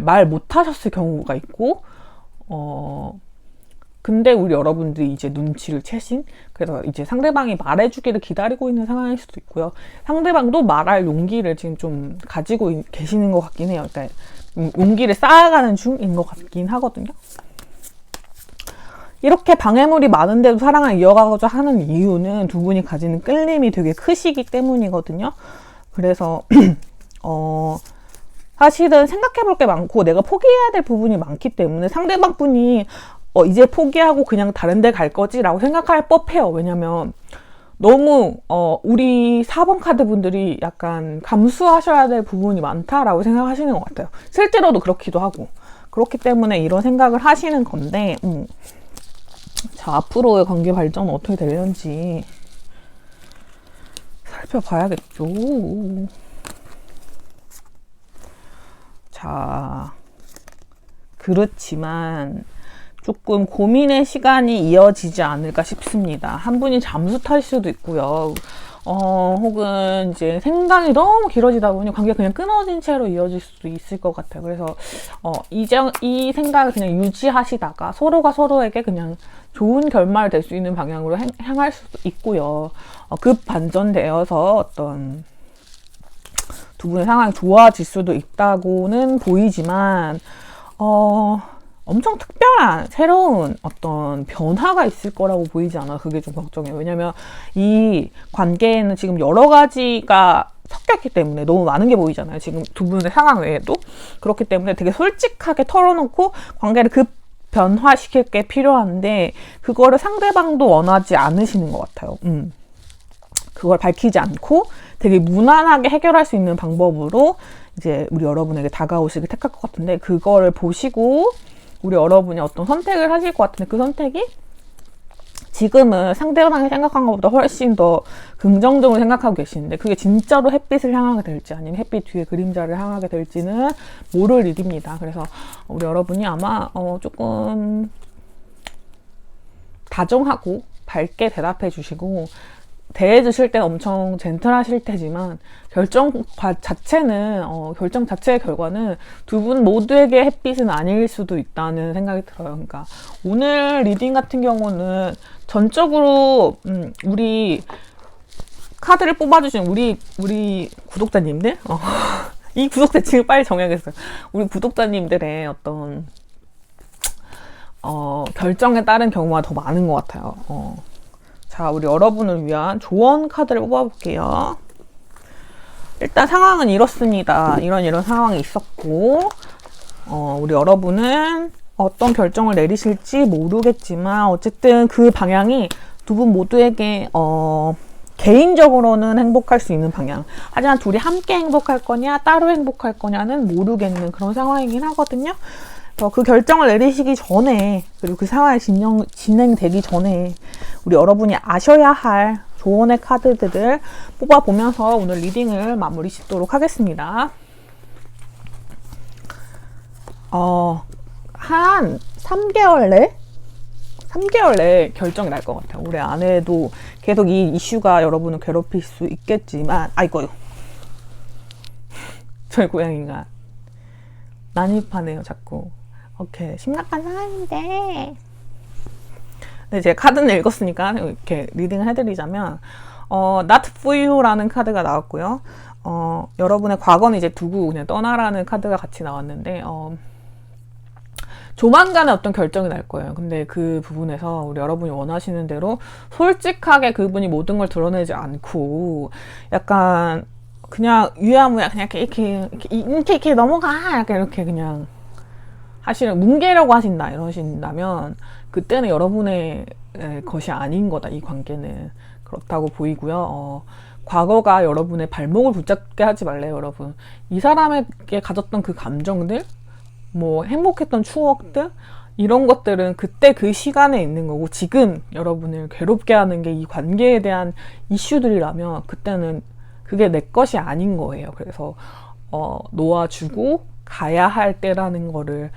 말 못하셨을 경우가 있고, 근데 우리 여러분들이 이제 눈치를 채신, 그래서 이제 상대방이 말해주기를 기다리고 있는 상황일 수도 있고요. 상대방도 말할 용기를 지금 좀 가지고 계시는 것 같긴 해요. 그러니까 용기를 쌓아가는 중인 것 같긴 하거든요. 이렇게 방해물이 많은데도 사랑을 이어가고자 하는 이유는 두 분이 가지는 끌림이 되게 크시기 때문이거든요. 그래서 사실은 생각해볼 게 많고 내가 포기해야 될 부분이 많기 때문에 상대방 분이 이제 포기하고 그냥 다른 데 갈 거지 라고 생각할 법해요. 왜냐면 너무 우리 4번 카드 분들이 약간 감수하셔야 될 부분이 많다라고 생각하시는 것 같아요. 실제로도 그렇기도 하고. 그렇기 때문에 이런 생각을 하시는 건데, 자, 앞으로의 관계 발전은 어떻게 되려는지 살펴봐야겠죠. 자, 그렇지만 조금 고민의 시간이 이어지지 않을까 싶습니다. 한 분이 잠수 탈 수도 있고요. 혹은 이제 생각이 너무 길어지다 보니 관계가 그냥 끊어진 채로 이어질 수도 있을 것 같아요. 그래서 이 생각을 그냥 유지하시다가 서로가 서로에게 그냥 좋은 결말 될 수 있는 방향으로 향할 수도 있고요. 급 반전되어서 어떤 두 분의 상황이 좋아질 수도 있다고는 보이지만 엄청 특별한 새로운 어떤 변화가 있을 거라고 보이지 않아. 그게 좀 걱정해요. 왜냐면 이 관계에는 지금 여러 가지가 섞였기 때문에 너무 많은 게 보이잖아요. 지금 두 분의 상황 외에도. 그렇기 때문에 되게 솔직하게 털어놓고 관계를 변화시킬 게 필요한데 그거를 상대방도 원하지 않으시는 것 같아요. 그걸 밝히지 않고 되게 무난하게 해결할 수 있는 방법으로 이제 우리 여러분에게 다가오시길 택할 것 같은데, 그거를 보시고 우리 여러분이 어떤 선택을 하실 것 같은데 그 선택이 지금은 상대방이 생각한 것보다 훨씬 더 긍정적으로 생각하고 계시는데 그게 진짜로 햇빛을 향하게 될지 아니면 햇빛 뒤에 그림자를 향하게 될지는 모를 일입니다. 그래서 우리 여러분이 아마 조금 다정하고 밝게 대답해 주시고 대해주실 때 엄청 젠틀하실 테지만 결정 자체의 결과는 두 분 모두에게 햇빛은 아닐 수도 있다는 생각이 들어요. 그러니까 오늘 리딩 같은 경우는 전적으로 우리 카드를 뽑아주신 우리 구독자님들 이 구독 대칭을 빨리 정해야겠어요. 우리 구독자님들의 어떤 결정에 따른 경우가 더 많은 것 같아요. 자, 우리 여러분을 위한 조언 카드를 뽑아볼게요. 일단 상황은 이렇습니다. 이런 상황이 있었고, 우리 여러분은 어떤 결정을 내리실지 모르겠지만, 어쨌든 그 방향이 두 분 모두에게, 개인적으로는 행복할 수 있는 방향. 하지만 둘이 함께 행복할 거냐 따로 행복할 거냐는 모르겠는 그런 상황이긴 하거든요. 그 결정을 내리시기 전에, 그리고 그 상황이 진행되기 전에 우리 여러분이 아셔야 할 조언의 카드들을 뽑아보면서 오늘 리딩을 마무리 짓도록 하겠습니다. 한 3개월 내에 결정이 날 것 같아요. 올해 안에도 계속 이 이슈가 여러분을 괴롭힐 수 있겠지만, 아이고, 저희 고양이가 난입하네요, 자꾸. 오케이, 심각한 상황인데. 네, 제가 카드는 읽었으니까 이렇게 리딩을 해드리자면, Not for you라는 카드가 나왔고요. 여러분의 과거는 이제 두고 그냥 떠나라는 카드가 같이 나왔는데, 조만간에 어떤 결정이 날 거예요. 근데 그 부분에서 우리 여러분이 원하시는 대로 솔직하게 그분이 모든 걸 드러내지 않고 약간 그냥 유야무야 그냥 이렇게 넘어가 약간 이렇게 그냥 뭉개려고 하신다 이러신다면 그때는 여러분의 것이 아닌 거다. 이 관계는 그렇다고 보이고요. 과거가 여러분의 발목을 붙잡게 하지 말래요, 여러분. 이 사람에게 가졌던 그 감정들, 뭐 행복했던 추억들, 이런 것들은 그때 그 시간에 있는 거고, 지금 여러분을 괴롭게 하는 게 이 관계에 대한 이슈들이라면 그때는 그게 내 것이 아닌 거예요. 그래서 놓아주고 가야 할 때라는 거를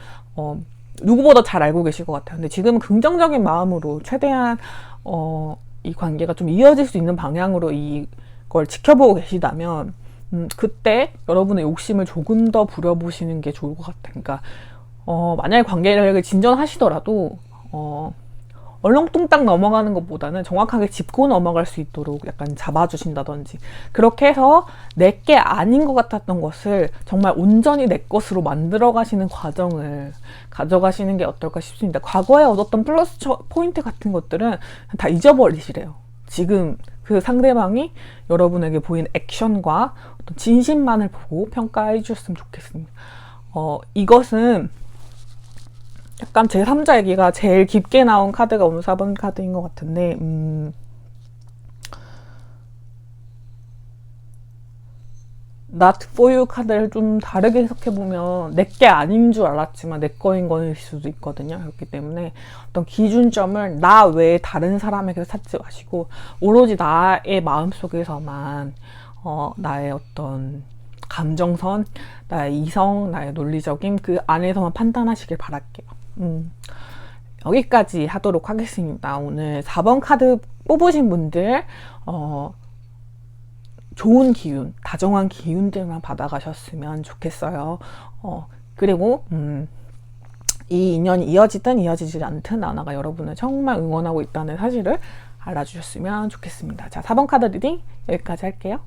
누구보다 잘 알고 계실 것 같아요. 근데 지금은 긍정적인 마음으로 최대한 이 관계가 좀 이어질 수 있는 방향으로 이걸 지켜보고 계시다면 그때 여러분의 욕심을 조금 더 부려보시는 게 좋을 것 같아요. 그러니까 만약에 관계를 진전하시더라도 얼렁뚱땅 넘어가는 것보다는 정확하게 짚고 넘어갈 수 있도록 약간 잡아주신다든지, 그렇게 해서 내게 아닌 것 같았던 것을 정말 온전히 내 것으로 만들어 가시는 과정을 가져가시는 게 어떨까 싶습니다. 과거에 얻었던 플러스 포인트 같은 것들은 다 잊어버리시래요. 지금 그 상대방이 여러분에게 보이는 액션과 어떤 진심만을 보고 평가해 주셨으면 좋겠습니다. 이것은 약간 제3자 얘기가 제일 깊게 나온 카드가 오늘 4번 카드인 것 같은데, Not for you 카드를 좀 다르게 해석해보면 내게 아닌 줄 알았지만 내 거인 거일 수도 있거든요. 그렇기 때문에 어떤 기준점을 나 외에 다른 사람에게서 찾지 마시고 오로지 나의 마음속에서만 나의 어떤 감정선, 나의 이성, 나의 논리적인 그 안에서만 판단하시길 바랄게요. 여기까지 하도록 하겠습니다. 오늘 4번 카드 뽑으신 분들 좋은 기운, 다정한 기운들만 받아가셨으면 좋겠어요. 그리고 이 인연이 이어지든 이어지지 않든 나나가 여러분을 정말 응원하고 있다는 사실을 알아주셨으면 좋겠습니다. 자, 4번 카드 리딩 여기까지 할게요.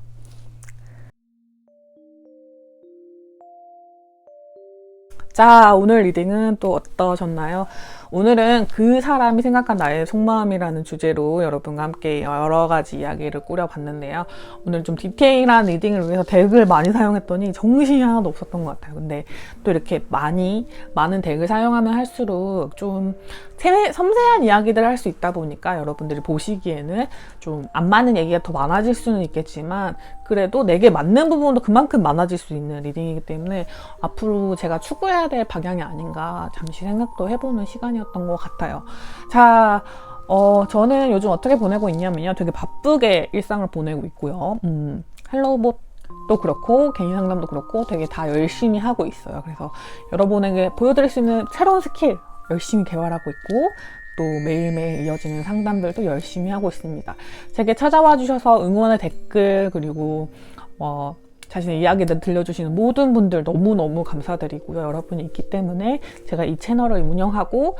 자, 오늘 리딩은 또 어떠셨나요? 오늘은 그 사람이 생각한 나의 속마음이라는 주제로 여러분과 함께 여러 가지 이야기를 꾸려봤는데요. 오늘 좀 디테일한 리딩을 위해서 덱을 많이 사용했더니 정신이 하나도 없었던 것 같아요. 근데 또 이렇게 많은 덱을 사용하면 할수록 좀 섬세한 이야기들을 할 수 있다 보니까 여러분들이 보시기에는 좀 안 맞는 얘기가 더 많아질 수는 있겠지만 그래도 내게 맞는 부분도 그만큼 많아질 수 있는 리딩이기 때문에 앞으로 제가 추구해야 될 방향이 아닌가 잠시 생각도 해보는 시간이었던 것 같아요. 자, 저는 요즘 어떻게 보내고 있냐면요. 되게 바쁘게 일상을 보내고 있고요. 헬로봇도 그렇고 개인 상담도 그렇고 되게 다 열심히 하고 있어요. 그래서 여러분에게 보여드릴 수 있는 새로운 스킬 열심히 개발하고 있고 또 매일매일 이어지는 상담들도 열심히 하고 있습니다. 제게 찾아와 주셔서 응원의 댓글 그리고 자신의 이야기들 들려주시는 모든 분들 너무너무 감사드리고요. 여러분이 있기 때문에 제가 이 채널을 운영하고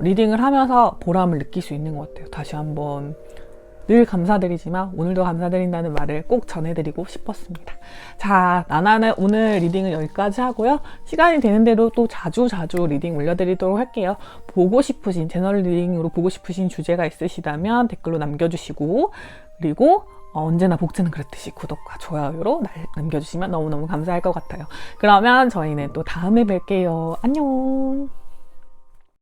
리딩을 하면서 보람을 느낄 수 있는 것 같아요. 다시 한번 늘 감사드리지만 오늘도 감사드린다는 말을 꼭 전해드리고 싶었습니다. 자, 나나는 오늘 리딩은 여기까지 하고요. 시간이 되는 대로 또 자주 리딩 올려드리도록 할게요. 채널 리딩으로 보고 싶으신 주제가 있으시다면 댓글로 남겨주시고 그리고 언제나 복제는 그렇듯이 구독과 좋아요로 남겨주시면 너무너무 감사할 것 같아요. 그러면 저희는 또 다음에 뵐게요. 안녕.